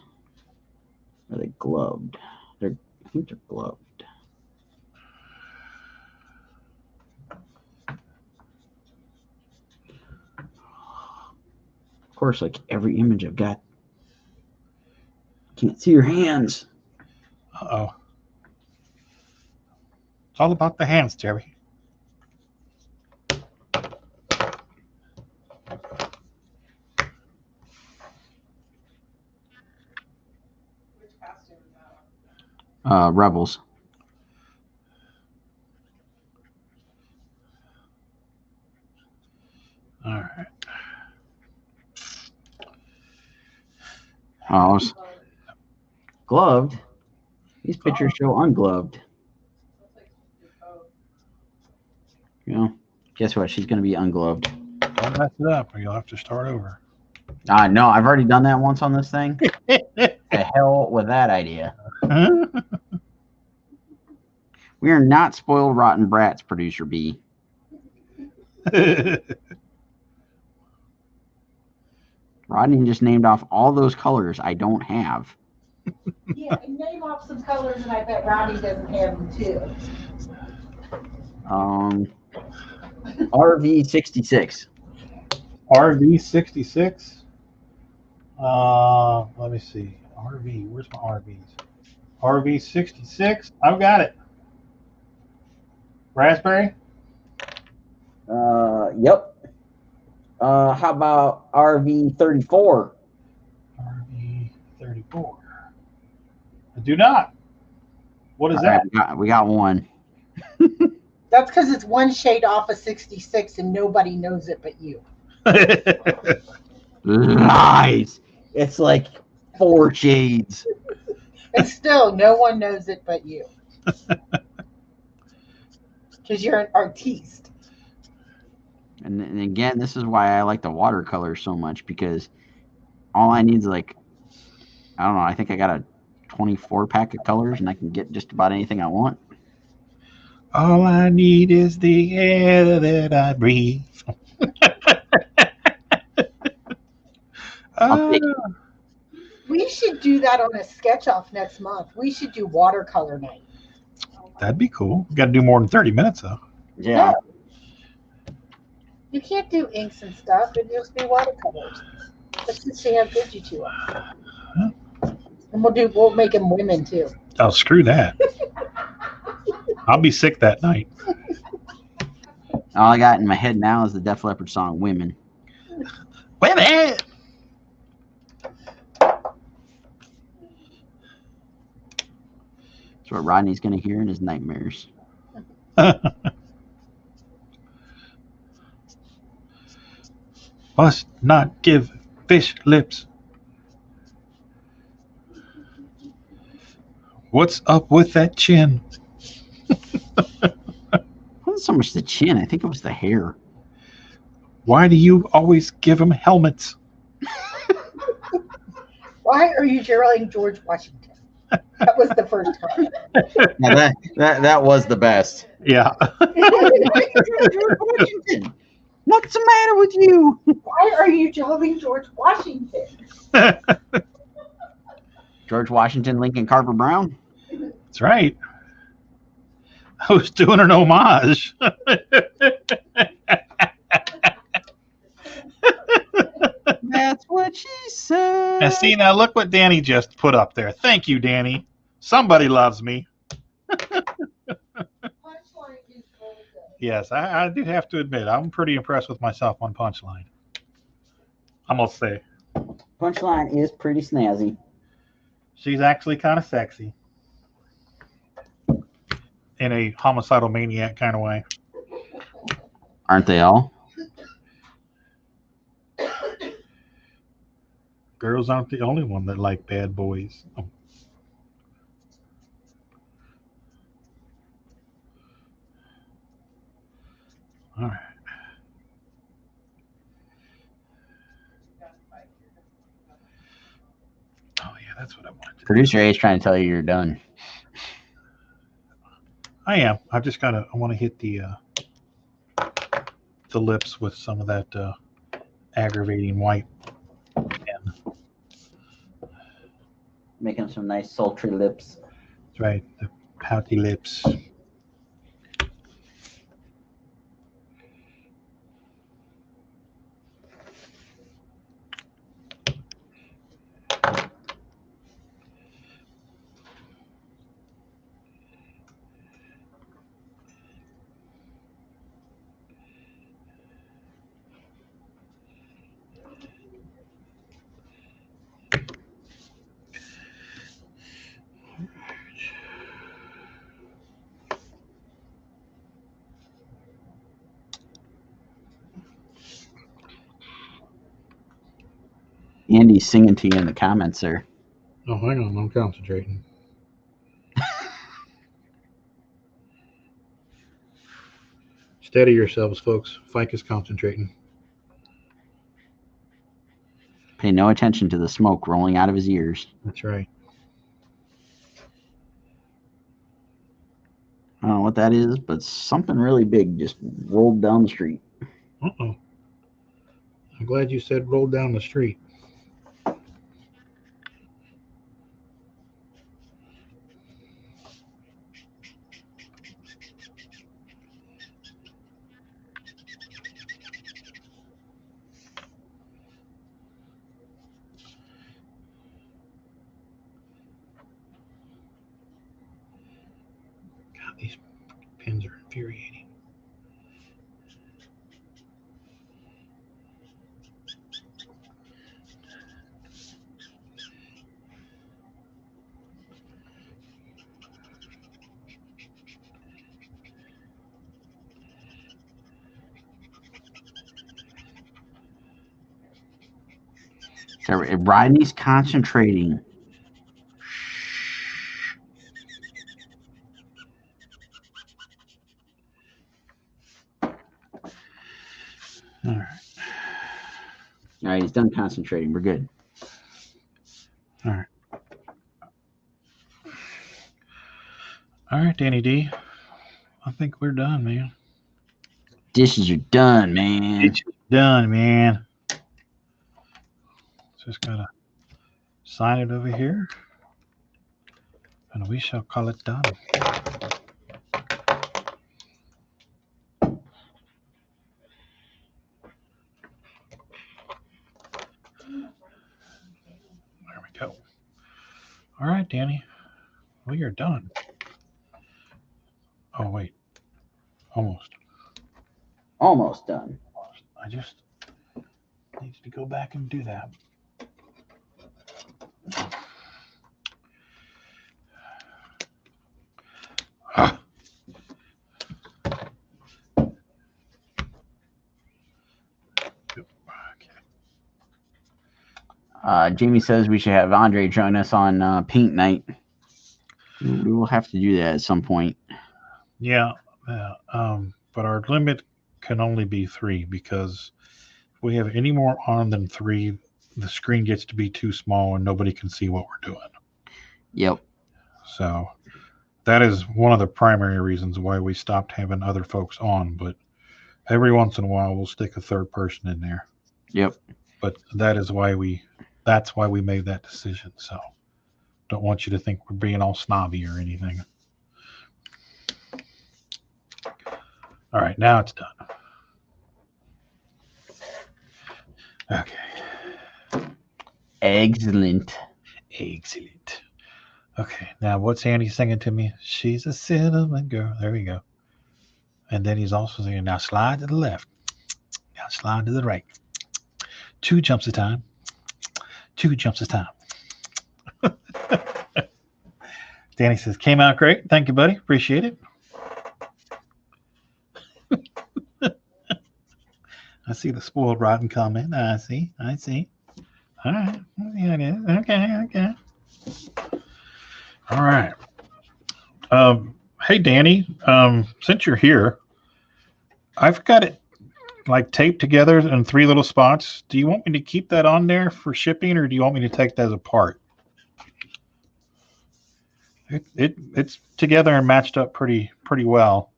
Or are they gloved? I think they're gloved. Of course, like every image I've got, can't see your hands. Uh-oh. It's all about the hands, Jerry. Which costume is that? Rebels. All right. Oh, gloved. These pictures show ungloved. You know, guess what? She's gonna be ungloved. Don't mess it up, or you'll have to start over. No, I've already done that once on this thing. The hell with that idea. We are not spoiled, rotten brats, producer B. Rodney just named off all those colors I don't have. Yeah, and name off some colors, and I bet Rodney doesn't have them too. RV66. RV66. Let me see. RV. Where's my RVs? RV66. I've got it. Raspberry. Yep. How about RV34? RV34. I do not. What is that? We got one. That's because it's one shade off of 66 and nobody knows it but you. Lies. It's like 4 shades. And still, no one knows it but you. Because you're an artiste. And again, this is why I like the watercolor so much, because all I need is like, I don't know, I think I got a 24 pack of colors and I can get just about anything I want. All I need is the air that I breathe. I'll take We should do that on a sketch off next month. We should do watercolor night. That'd be cool. You got to do more than 30 minutes, though. Yeah. You can't do inks and stuff. It'd just be watercolors. Let's just see how good you two are. And we'll make them women too. Oh, screw that. I'll be sick that night. All I got in my head now is the Def Leppard song "Women." Women! That's what Rodney's going to hear in his nightmares. Must not give fish lips. What's up with that chin? It wasn't so much the chin. I think it was the hair. Why do you always give them helmets? Why are you drilling George Washington? That was the first time. Now that was the best. Yeah. Washington, what's the matter with you? Why are you jobbing George Washington? George Washington, Lincoln Carver Brown. That's right. I was doing an homage. That's what she said. And see, now look what Danny just put up there. Thank you, Danny. Somebody loves me. Yes, I do have to admit, I'm pretty impressed with myself on Punchline. I must say. Punchline is pretty snazzy. She's actually kind of sexy. In a homicidal maniac kind of way. Aren't they all? Girls aren't the only one that like bad boys. Oh. All right. Oh yeah, that's what I wanted. Producer A is trying to tell you you're done. I am. I just gotta. I want to hit the lips with some of that aggravating white. Making some nice sultry lips. That's right. The pouty lips. Andy's singing to you in the comments there. Oh, hang on. I'm concentrating. Steady yourselves, folks. Fike is concentrating. Pay no attention to the smoke rolling out of his ears. That's right. I don't know what that is, but something really big just rolled down the street. Uh-oh. I'm glad you said rolled down the street. God, these pins are infuriating. So Rodney's concentrating. All right. All right, he's done concentrating. We're good. All right. All right, Danny D. I think we're done, man. Dishes are done, man. It's done, man. Just gotta sign it over here, and we shall call it done. There we go. All right, Danny. We are done. Oh, wait. Almost. Almost done. I just need to go back and do that. Jamie says we should have Andre join us on Paint Night. We will have to do that at some point. Yeah, but our limit can only be 3 because if we have any more on than 3, the screen gets to be too small and nobody can see what we're doing. Yep. So that is one of the primary reasons why we stopped having other folks on. But every once in a while, we'll stick a third person in there. Yep. But that's why we made that decision. So don't want you to think we're being all snobby or anything. All right, now it's done. Okay. Excellent. Excellent. Okay, now what's Andy singing to me? She's a cinnamon girl. There we go. And then he's also singing, now slide to the left. Now slide to the right. 2 jumps at a time. 2 jumps at a time. Danny says, came out great. Thank you, buddy. Appreciate it. I see the spoiled rotten comment. I see. All right. Yeah, it is. Okay. All right. Hey, Danny, since you're here, I've got it like taped together in 3 little spots. Do you want me to keep that on there for shipping, or do you want me to take that apart? It's together and matched up pretty well.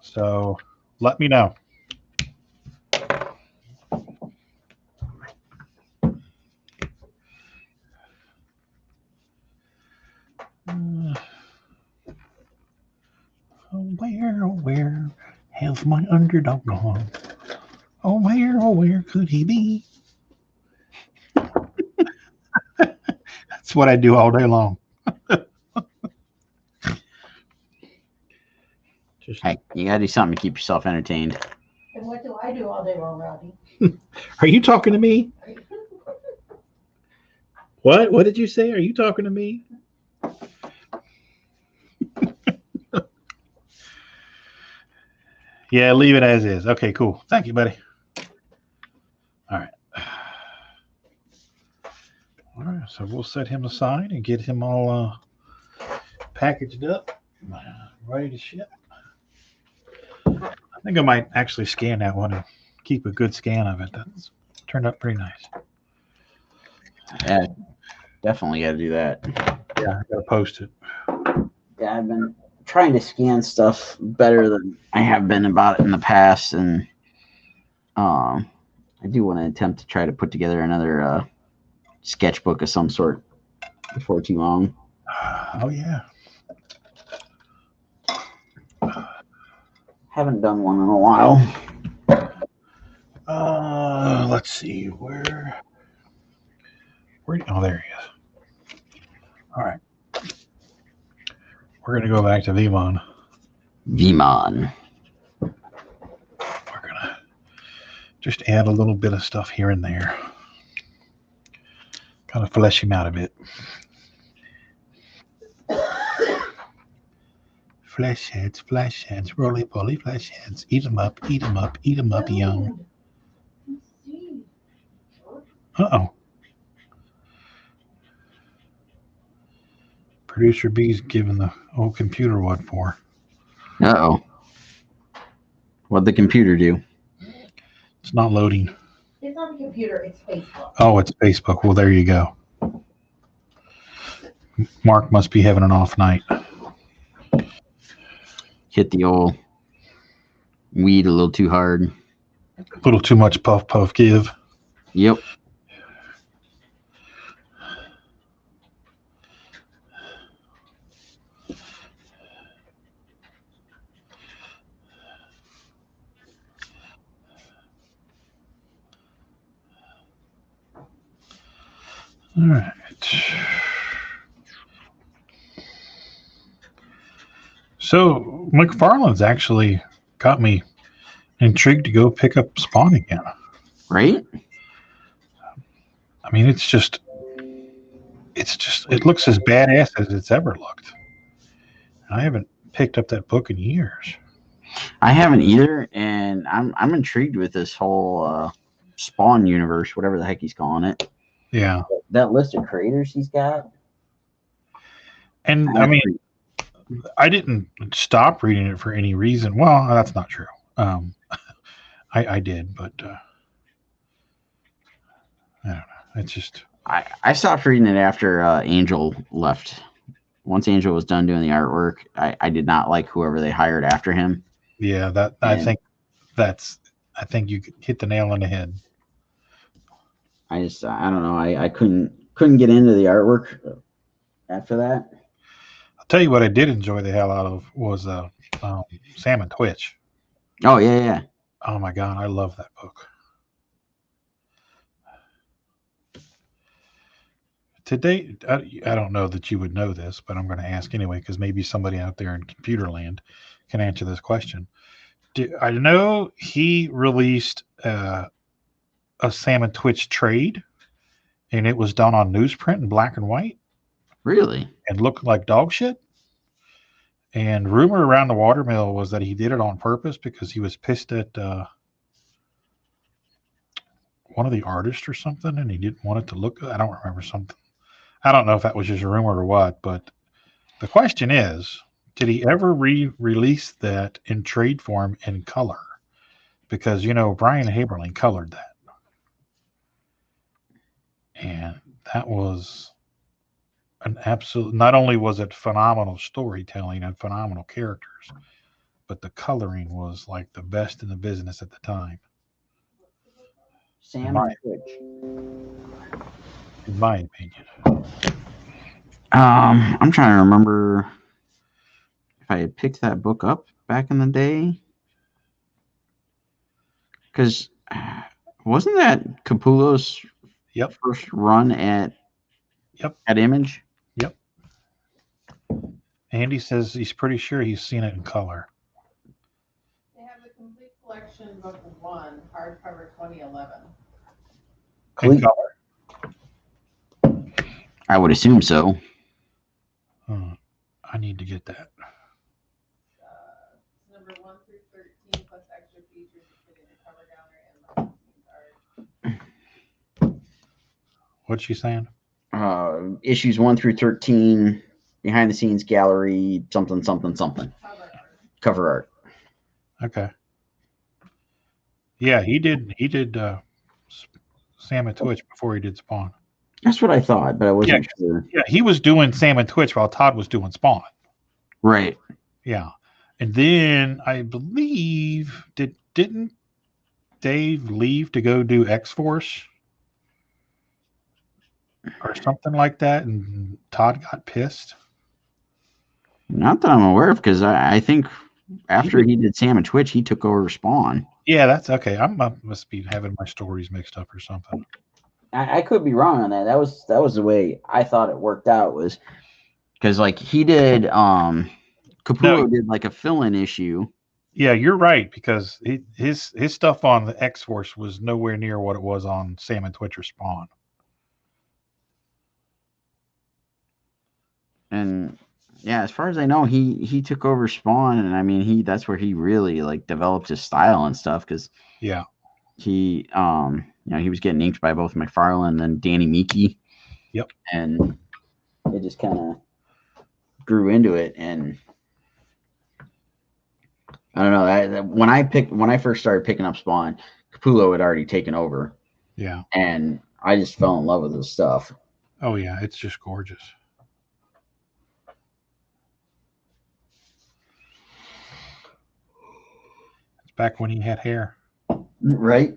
So let me know. Where has my underdog gone? Oh, where could he be? That's what I do all day long. Hey, you gotta do something to keep yourself entertained. And what do I do all day long, Rodney? Are you talking to me? What? What did you say? Are you talking to me? Yeah, leave it as is. Okay, cool. Thank you, buddy. All right. All right, so we'll set him aside and get him all packaged up, ready to ship. I think I might actually scan that one and keep a good scan of it. That's turned out pretty nice. Yeah, definitely got to do that. Yeah, I got to post it. Yeah, I've been trying to scan stuff better than I have been about it in the past, and I do want to attempt to try to put together another sketchbook of some sort before too long. Oh yeah. Haven't done one in a while. Let's see where. Oh, there he is. All right. We're gonna go back to Vemon. Vemon. We're gonna just add a little bit of stuff here and there. Kind of flesh him out a bit. Flesh heads, roly poly flesh heads. Eat 'em up, young. Uh-oh. Producer B's giving the old computer what for? Uh-oh. What'd the computer do? It's not loading. It's not the computer, it's Facebook. Oh, it's Facebook. Well, there you go. Mark must be having an off night. Hit the old weed a little too hard. A little too much puff puff give. Yep. All right. So McFarlane's actually got me intrigued to go pick up Spawn again. Right? I mean, it looks as badass as it's ever looked. I haven't picked up that book in years. I haven't either, and I'm intrigued with this whole Spawn universe, whatever the heck he's calling it. Yeah. That list of creators he's got. And I mean, I didn't stop reading it for any reason. Well, that's not true. I did, but I don't know. It's just I stopped reading it after Angel left once Angel was done doing the artwork, I did not like whoever they hired after him. Yeah, And I think you hit the nail on the head. I don't know. I couldn't get into the artwork after that. I'll tell you what I did enjoy the hell out of was Sam and Twitch. Oh yeah. Oh my god, I love that book. Today, I don't know that you would know this, but I'm going to ask anyway because maybe somebody out there in computer land can answer this question. I know he released a Sam and Twitch trade, and it was done on newsprint in black and white Really? and looked like dog shit. And rumor around the watermill was that he did it on purpose because he was pissed at one of the artists or something, and he didn't want it to look good. I don't remember something. I don't know if that was just a rumor or what, but the question is, did he ever re-release that in trade form in color? Because, Brian Haberling colored that. And that was an absolute, not only was it phenomenal storytelling and phenomenal characters, but the coloring was like the best in the business at the time. Sam and Twitch. In my opinion. I'm trying to remember if I had picked that book up back in the day. Because wasn't that Capullo's first run at Image? Yep. Andy says he's pretty sure he's seen it in color. They have the complete collection, book 1, hardcover 2011. In color? I would assume so. I need to get that. Number 1 through 13 plus extra features, including the cover gallery and art. What's she saying? Issues 1 through 13, behind the scenes gallery, something. Cover art. Okay. Yeah, he did Sam and Twitch before he did Spawn. That's what I thought, but I wasn't sure. Yeah, he was doing Sam and Twitch while Todd was doing Spawn. Right. Yeah. And then I believe didn't Dave leave to go do X-Force or something like that, and Todd got pissed? Not that I'm aware of, because I think after he did Sam and Twitch, he took over Spawn. Yeah, that's okay. I must be having my stories mixed up or something. I could be wrong on that. That was the way I thought it worked out, was because like he did Capullo did like a fill-in issue. Yeah, you're right, because his stuff on the X-Force was nowhere near what it was on Sam and Twitch or Spawn. And yeah, as far as I know, he took over Spawn, and I mean that's where he really like developed his style and stuff, because he he was getting inked by both McFarlane and Danny Meeke. Yep. And it just kind of grew into it, and I don't know. When I first started picking up Spawn, Capullo had already taken over. Yeah. And I just fell in love with his stuff. Oh yeah, it's just gorgeous. It's back when he had hair. Right.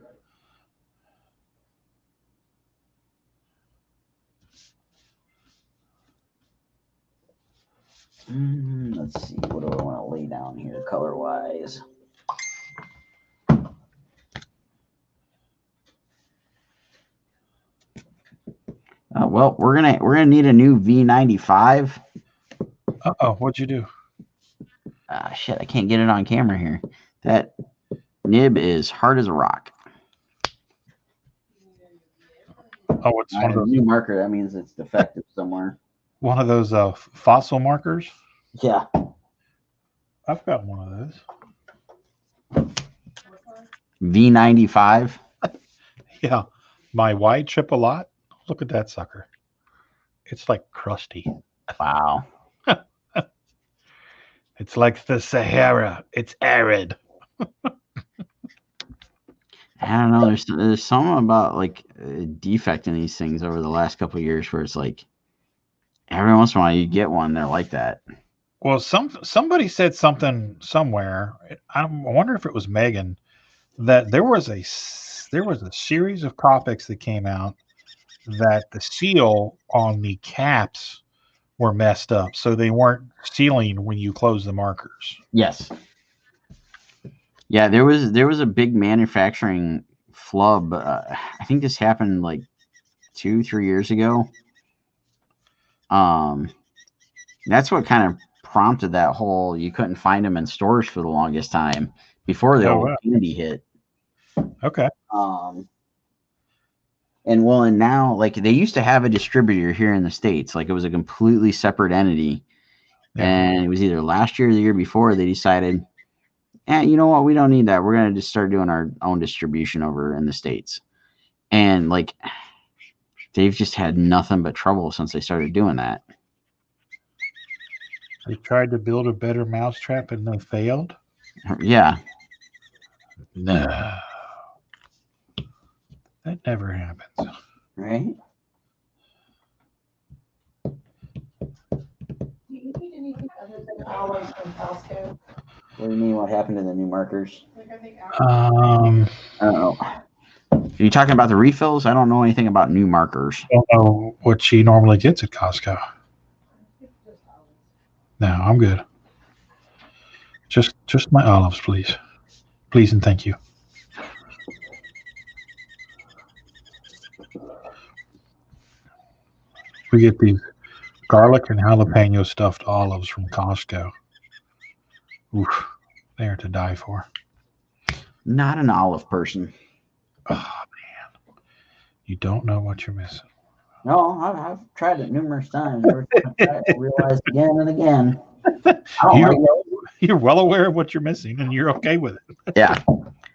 Let's see. What do I want to lay down here, color-wise? Well, we're gonna need a new V95. Uh-oh, what'd you do? Shit, I can't get it on camera here. That nib is hard as a rock. Oh, it's one of those new marker. That means it's defective somewhere. One of those fossil markers? Yeah. I've got one of those. V95. Yeah. My wide trip a lot. Look at that sucker. It's like crusty. Wow. It's like the Sahara. It's arid. I don't know. There's something about like a defect in these things over the last couple of years where it's like every once in a while you get one. They're like that. Well, somebody said something somewhere. I wonder if it was Megan that there was a series of topics that came out that the seal on the caps were messed up, so they weren't sealing when you close the markers. Yes. Yeah, there was a big manufacturing flub. I think this happened like 2-3 years ago. Um, that's what kind of prompted that whole you couldn't find them in stores for the longest time before the Oh, old wow. candy hit. Okay. And now like they used to have a distributor here in the States, like it was a completely separate entity. Yeah. And it was either last year or the year before they decided, you know what, we don't need that. We're gonna just start doing our own distribution over in the States. And like they've just had nothing but trouble since they started doing that. They tried to build a better mousetrap and they failed. Yeah. No, that never happens. Right? Do you need anything other than olives from Costco? What do you mean? What happened to the new markers? Like I think Um, I don't know. Are you talking about the refills? I don't know anything about new markers. I don't know what she normally gets at Costco. No, I'm good. Just my olives, please. Please and thank you. We get these garlic and jalapeno stuffed olives from Costco. Oof, they are to die for. Not an olive person. Oh man, you don't know what you're missing. No, I've tried it numerous times. Every time I try it, I realize again and again. I don't You're, like it. you're well aware of what you're missing, and you're okay with it. Yeah,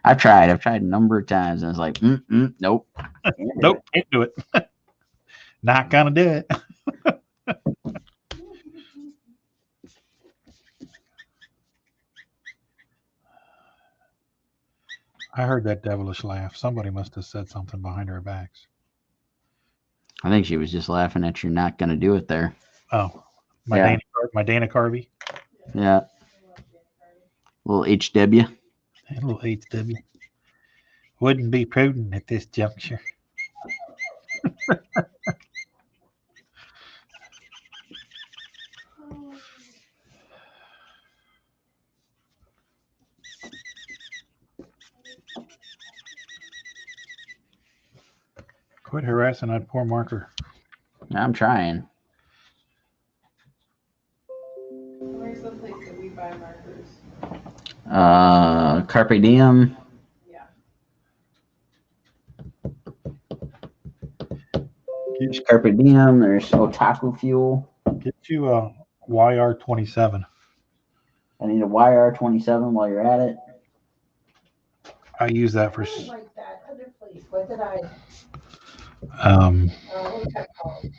I've tried. I've tried a number of times, and it's like, nope. Can't do Nope, it. can't do it. Not gonna do it. I heard that devilish laugh. Somebody must have said something behind our backs. I think she was just laughing at you not going to do it there. Oh, Yeah. My Dana Carvey, Yeah. Little HW. a little HW. Wouldn't be prudent at this juncture. Quit harassing that poor marker. I'm trying. Where's the place that we buy markers? Carpe Diem. Yeah. There's Carpe Diem. There's Otaku Fuel. Get you a YR27. I need a YR27 while you're at it. I use that for. I really like that other place. What did I? What's that called?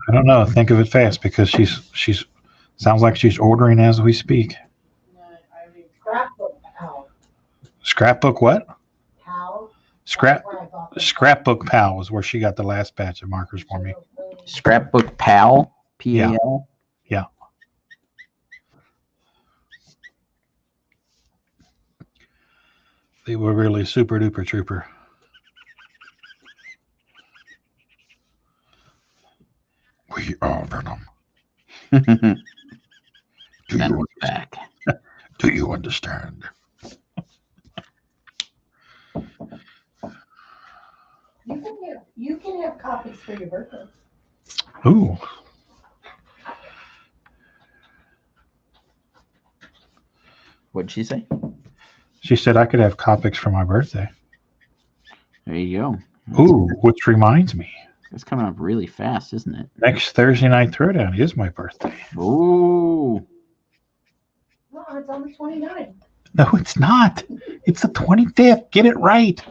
I don't know. Think of it fast because she's sounds like she's ordering as we speak. No, I mean, Scrapbook Pal. Scrapbook what? Pal. Scrap That's where I bought them. Scrapbook Pal is where she got the last batch of markers for me. Scrapbook Pal. PAL. Yeah. They were really super duper trooper. We are Venom. Do Then you, we're back. do you understand? You can have copies for your birthday. Ooh. What'd she say? She said I could have Copics for my birthday. There you go. Ooh, which reminds me, It's coming up really fast, isn't it? next Thursday night throwdown is my birthday. Ooh. No, it's on the 29th. No, it's not. It's the 25th. Get it right.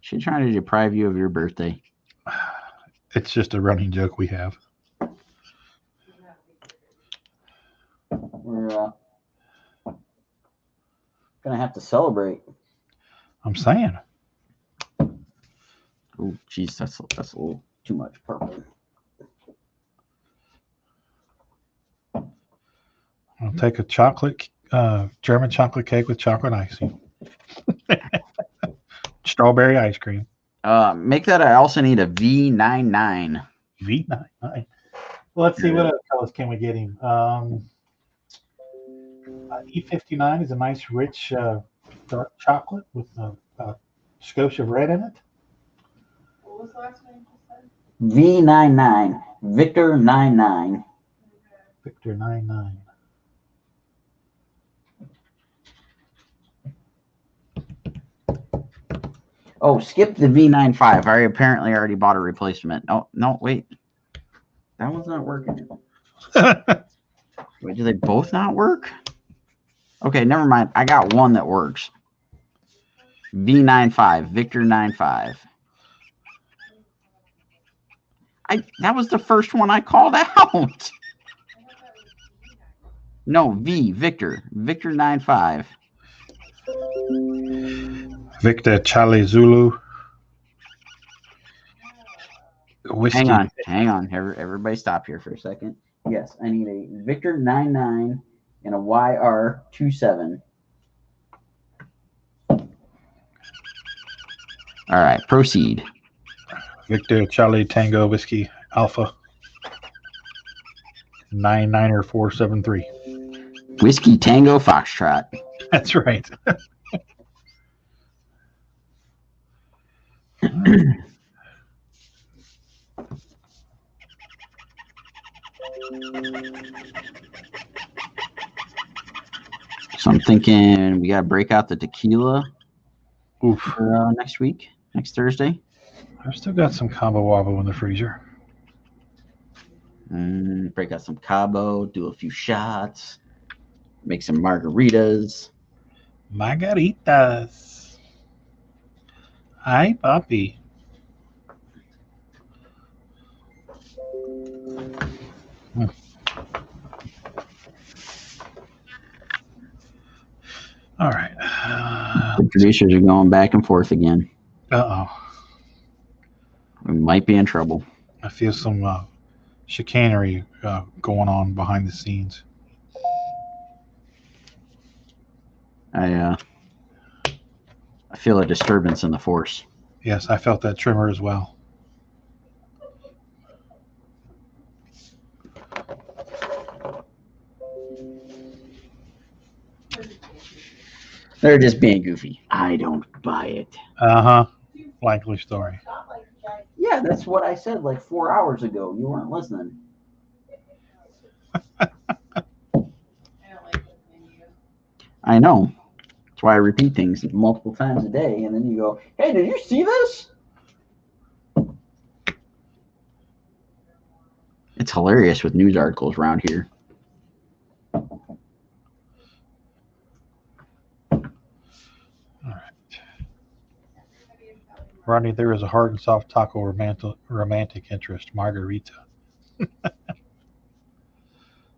She's trying to deprive you of your birthday. It's just a running joke we have. We're gonna have to celebrate. I'm saying. Oh, geez, that's a little too much purple. I'll take a chocolate, German chocolate cake with chocolate icing. Strawberry ice cream. Make that. I also need a V99. V99. Well, let's see what other colors can we get him. E59 is a nice, rich, dark chocolate with a skosh of red in it. What was the last one you just said? V99. Victor 99. Victor 99. Oh, skip the V95. I apparently already bought a replacement. Oh, no, wait. That one's not working. Wait, do they both not work? Okay, never mind. I got one that works. V95. Victor 95. That was the first one I called out. No, V. Victor. Victor 95. Victor Charlie Zulu. Whiskey. Hang on. Everybody stop here for a second. Yes, I need a Victor 99 and a YR27. All right, proceed. Victor Charlie Tango Whiskey Alpha 99473. Whiskey Tango Foxtrot. That's right. So I'm thinking we got to break out the tequila Oof. for next Thursday. I've still got some Cabo Wabo in the freezer. Break out some Cabo, do a few shots, make some margaritas. Margaritas. Hi, Poppy. All right. The producers are going back and forth again. Uh-oh. We might be in trouble. I feel some chicanery going on behind the scenes. I feel a disturbance in the force. Yes, I felt that tremor as well. They're just being goofy. I don't buy it. Uh-huh. Likely story. Yeah, that's what I said like 4 hours ago. You weren't listening. I don't like listening to you. I know. That's why I repeat things multiple times a day, and then you go, "Hey, did you see this?" It's hilarious with news articles around here. Rodney, there is a hard and soft taco romantic interest, margarita.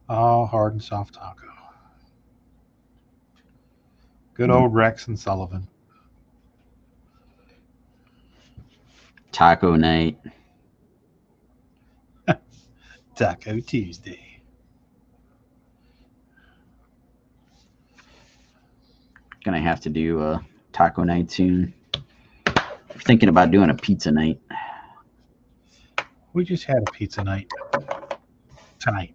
Oh, hard and soft taco. Good old Rex and Sullivan. Taco night. Taco Tuesday. Gonna have to do a taco night soon. We're thinking about doing a pizza night. We just had a pizza night tonight.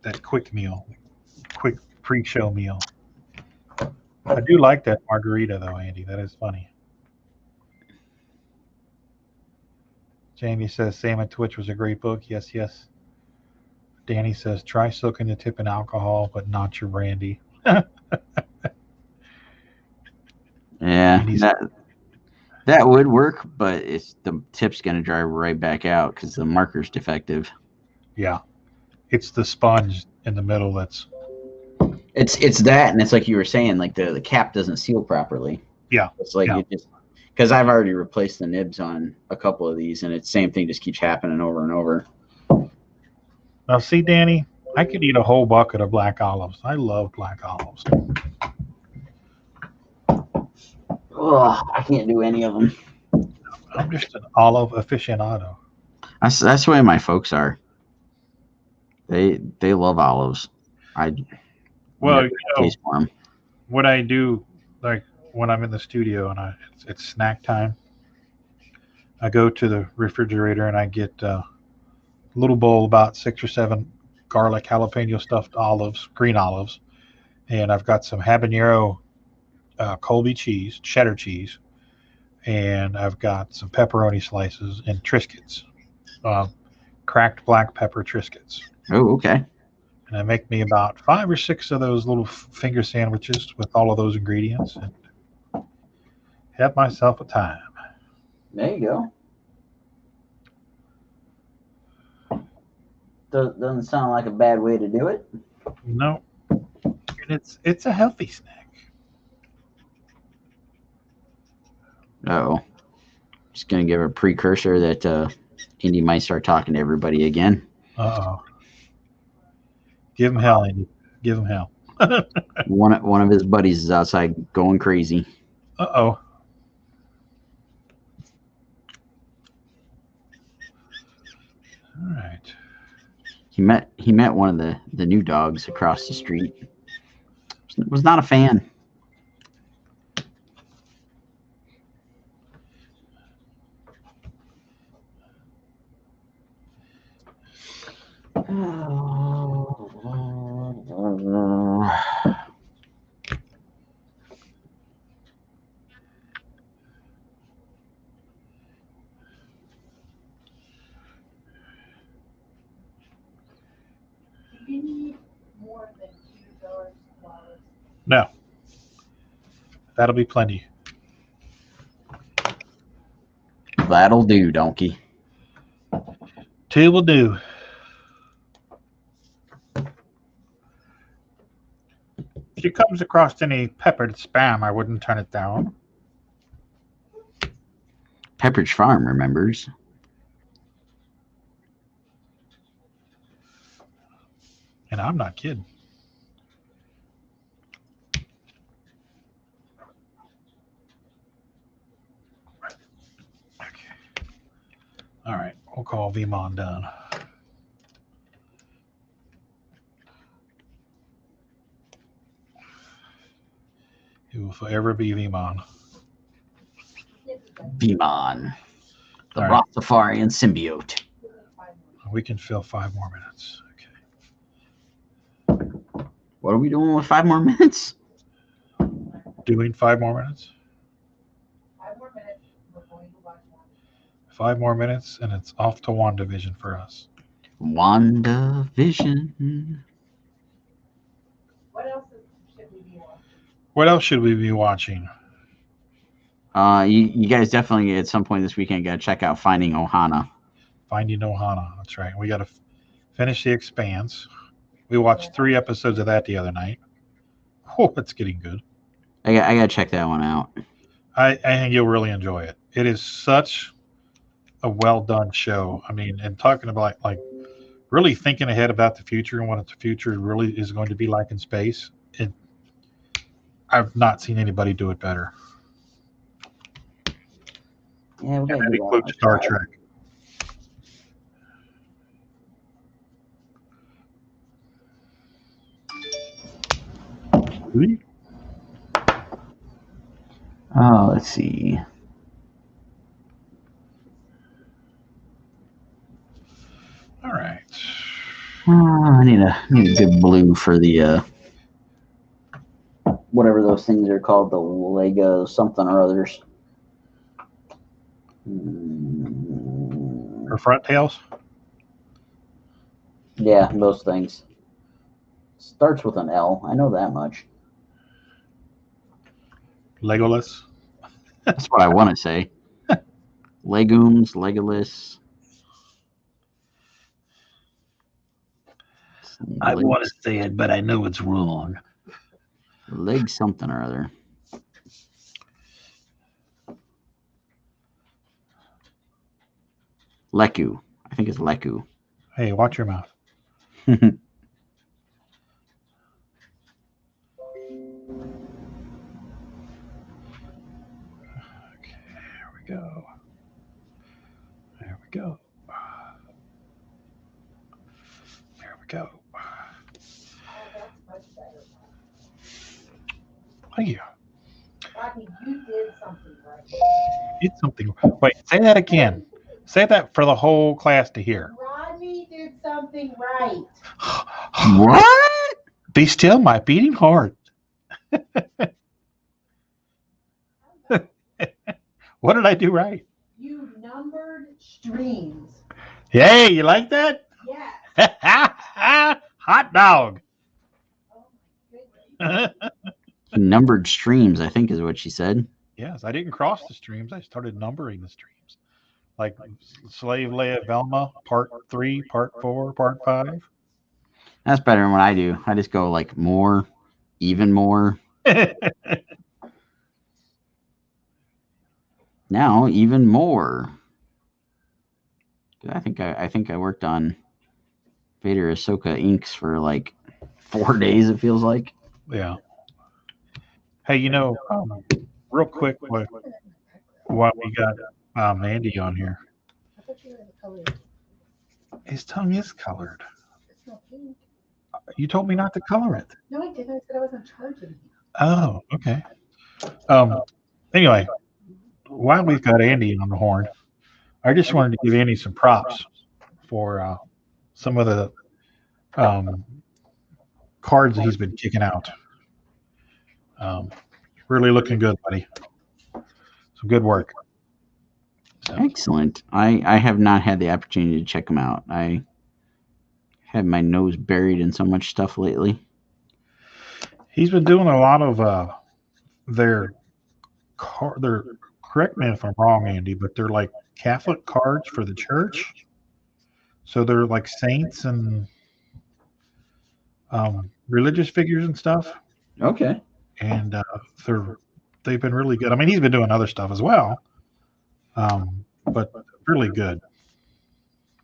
That quick meal, quick pre-show meal. I do like that margarita though, Andy. That is funny. Jamie says Sam and Twitch was a great book. Yes, yes. Danny says try soaking the tip in alcohol, but not your brandy. Yeah, that would work, but the tip's gonna dry right back out because the marker's defective. Yeah, it's the sponge in the middle that's. It's that, and it's like you were saying, like the cap doesn't seal properly. Yeah, it's like it just because I've already replaced the nibs on a couple of these, and it's same thing just keeps happening over and over. Now, see, Danny, I could eat a whole bucket of black olives. I love black olives. Ugh, I can't do any of them. I'm just an olive aficionado. That's the way my folks are. They love olives. I Well, never taste for them. what I do, like when I'm in the studio and it's snack time, I go to the refrigerator and I get a little bowl, about 6 or 7 garlic jalapeno stuffed olives, green olives, and I've got some habanero Colby cheese, cheddar cheese, and I've got some pepperoni slices and Triscuits, uh, cracked black pepper Triscuits. Oh, okay. And I make me about 5 or 6 of those little finger sandwiches with all of those ingredients and have myself a time. There you go. Doesn't sound like a bad way to do it. No, and it's a healthy snack. Oh, just gonna give a precursor that Indy might start talking to everybody again. Uh-oh. Give him hell, Andy. Give him hell. One of his buddies is outside going crazy. Uh-oh. All right. He met one of the new dogs across the street. Was not a fan. Do you need more than 2 jars of flowers? No. That'll be plenty. That'll do, donkey. 2 will do. If it comes across any peppered spam, I wouldn't turn it down. Pepperidge Farm remembers. And I'm not kidding. Okay. All right. We'll call Vmon done. It will forever be Vmon. Vemon, the All right. Rastafarian symbiote. We can fill 5 more minutes. Okay. What are we doing with 5 more minutes? Doing 5 more minutes? 5 more minutes. We're going to watch one. 5 more minutes, and it's off to WandaVision for us. WandaVision. What else should we be watching? What else should we be watching? You guys definitely at some point this weekend got to check out Finding Ohana. Finding Ohana. That's right. We got to finish The Expanse. We watched 3 episodes of that the other night. Oh, it's getting good. I got to check that one out. I think you'll really enjoy it. It is such a well done show. I mean, and talking about like really thinking ahead about the future and what the future really is going to be like in space. I've not seen anybody do it better. Yeah, we got to That do includes Star Trek. Oh, let's see. All right. I need a good blue for the whatever those things are called, the Lego something or others. Or front tails? Yeah, those things. Starts with an L. I know that much. Legolas. That's what I want to say. Legumes, Legolas. I want to say it, but I know it's wrong. Leg something or other. Leku. I think it's Leku. Hey, watch your mouth. go. Oh, that's much better. Thank you. Rodney, you did something right. Did something. Wait, say that again. Say that for the whole class to hear. Rodney did something right. What? Be still, my beating heart. What did I do right? You numbered streams. Yay, you like that? Yes. Hot dog. Oh my goodness. He numbered streams, I think is what she said. Yes, I didn't cross the streams. I started numbering the streams. Like Slave Leia Velma, part 3, part 4, part 5. That's better than what I do. I just go like more, even more. Now even more. I think I worked on Vader Ahsoka inks for like 4 days. It feels like. Yeah. Hey, real quick, while we got Andy on here, I thought you were going to color it. his tongue is colored. It's not pink. You told me not to color it. No, I didn't. I said I wasn't charging you. Oh, okay. Anyway, while we've got Andy on the horn, I just wanted to give Andy some props for some of the cards that he's been kicking out. Really looking good, buddy. Some good work. So, Excellent. I have not had the opportunity to check them out. I have my nose buried in so much stuff lately. he's been doing a lot of their correct me if I'm wrong, Andy, but they're like Catholic cards for the church. So they're like saints and religious figures and stuff. Okay. And they've been really good. I mean, he's been doing other stuff as well, but really good.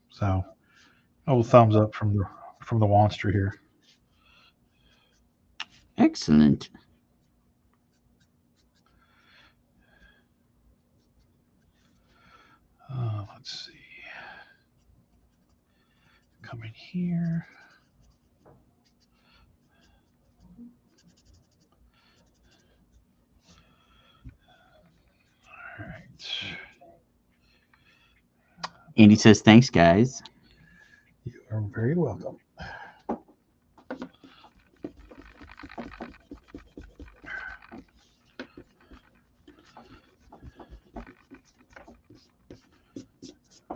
So, thumbs up from the monster here. Excellent. Let's see. Come in here. All right. Andy says, "Thanks, guys." You are very welcome.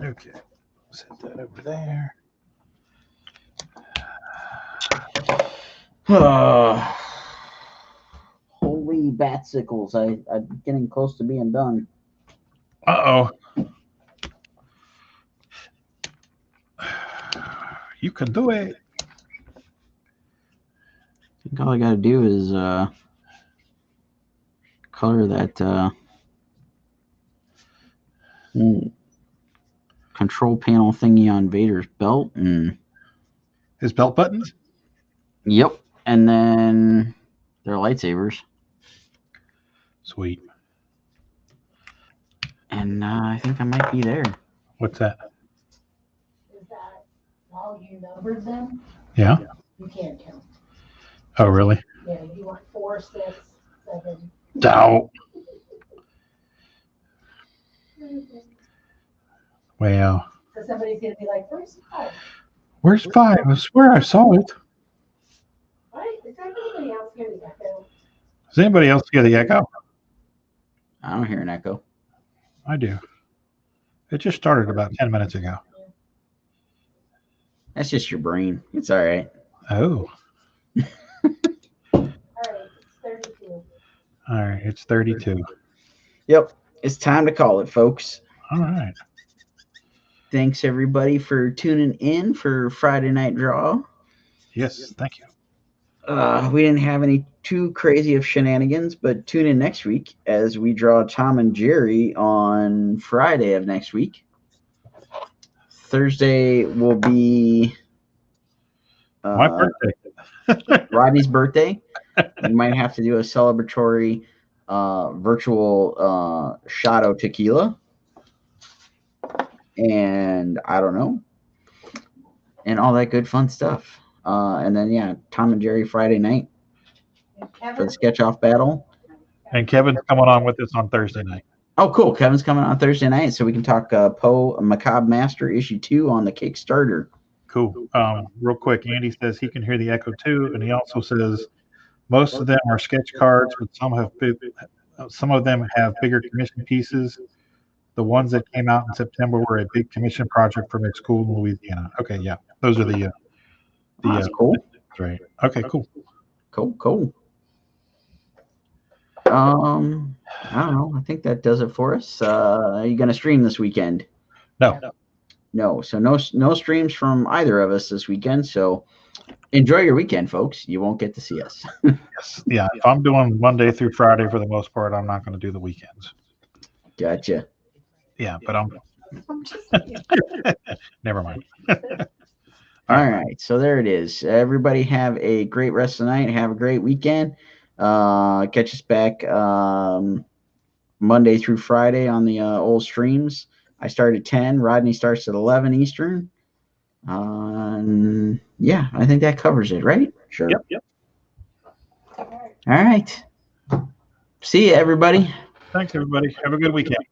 Okay, set that over there. Holy batsickles! I'm getting close to being done. Uh-oh. You can do it. I think all I got to do is color that control panel thingy on Vader's belt, and His belt buttons? yep, and then their lightsabers, Sweet. and I think I might be there. What's that? Is that while you numbered them? Yeah. You can't count. Oh, really? Yeah, you want 4, 6, 7. No. Well, So somebody's going to be like, where's 5? where's 5? I swear I saw it. What? Is there anybody else here that echo? Does anybody else get the echo? I don't hear an echo. I do. It just started about 10 minutes ago. That's just your brain. It's all right. Oh. All right, it's 32. All right. It's 32. Yep, it's time to call it, folks. All right. Thanks everybody for tuning in for Friday Night Draw. Yes. Thank you. We didn't have any too crazy of shenanigans, but tune in next week as we draw Tom and Jerry on Friday of next week. Thursday will be My birthday. Rodney's birthday. We might have to do a celebratory virtual shot of tequila. And I don't know. And all that good fun stuff. And then yeah, Tom and Jerry Friday night And for Kevin, the sketch off battle. And Kevin's coming on with us on Thursday night. Oh, cool. Kevin's coming on Thursday night, so we can talk Poe Macabre Master issue 2 on the Kickstarter. Cool. Real quick, Andy says he can hear the echo too, and he also says most of them are sketch cards, but some of them have bigger commission pieces. The ones that came out in September were a big commission project from a school in Louisiana. Okay, yeah, those are the That's cool. right. Okay, cool. Cool. I don't know. I think that does it for us. Are you gonna stream this weekend? No. No. So no streams from either of us this weekend. So enjoy your weekend, folks. You won't get to see us. Yes. Yeah. If I'm doing Monday through Friday for the most part, I'm not going to do the weekends. Gotcha. Yeah, but I'm. Never mind. All right. So there it is. Everybody have a great rest of the night. Have a great weekend. Catch us back Monday through Friday on the old streams. I start at 10. Rodney starts at 11 Eastern. Yeah, I think that covers it, right? Sure. Yep. All right. See you, everybody. Thanks, everybody. Have a good weekend.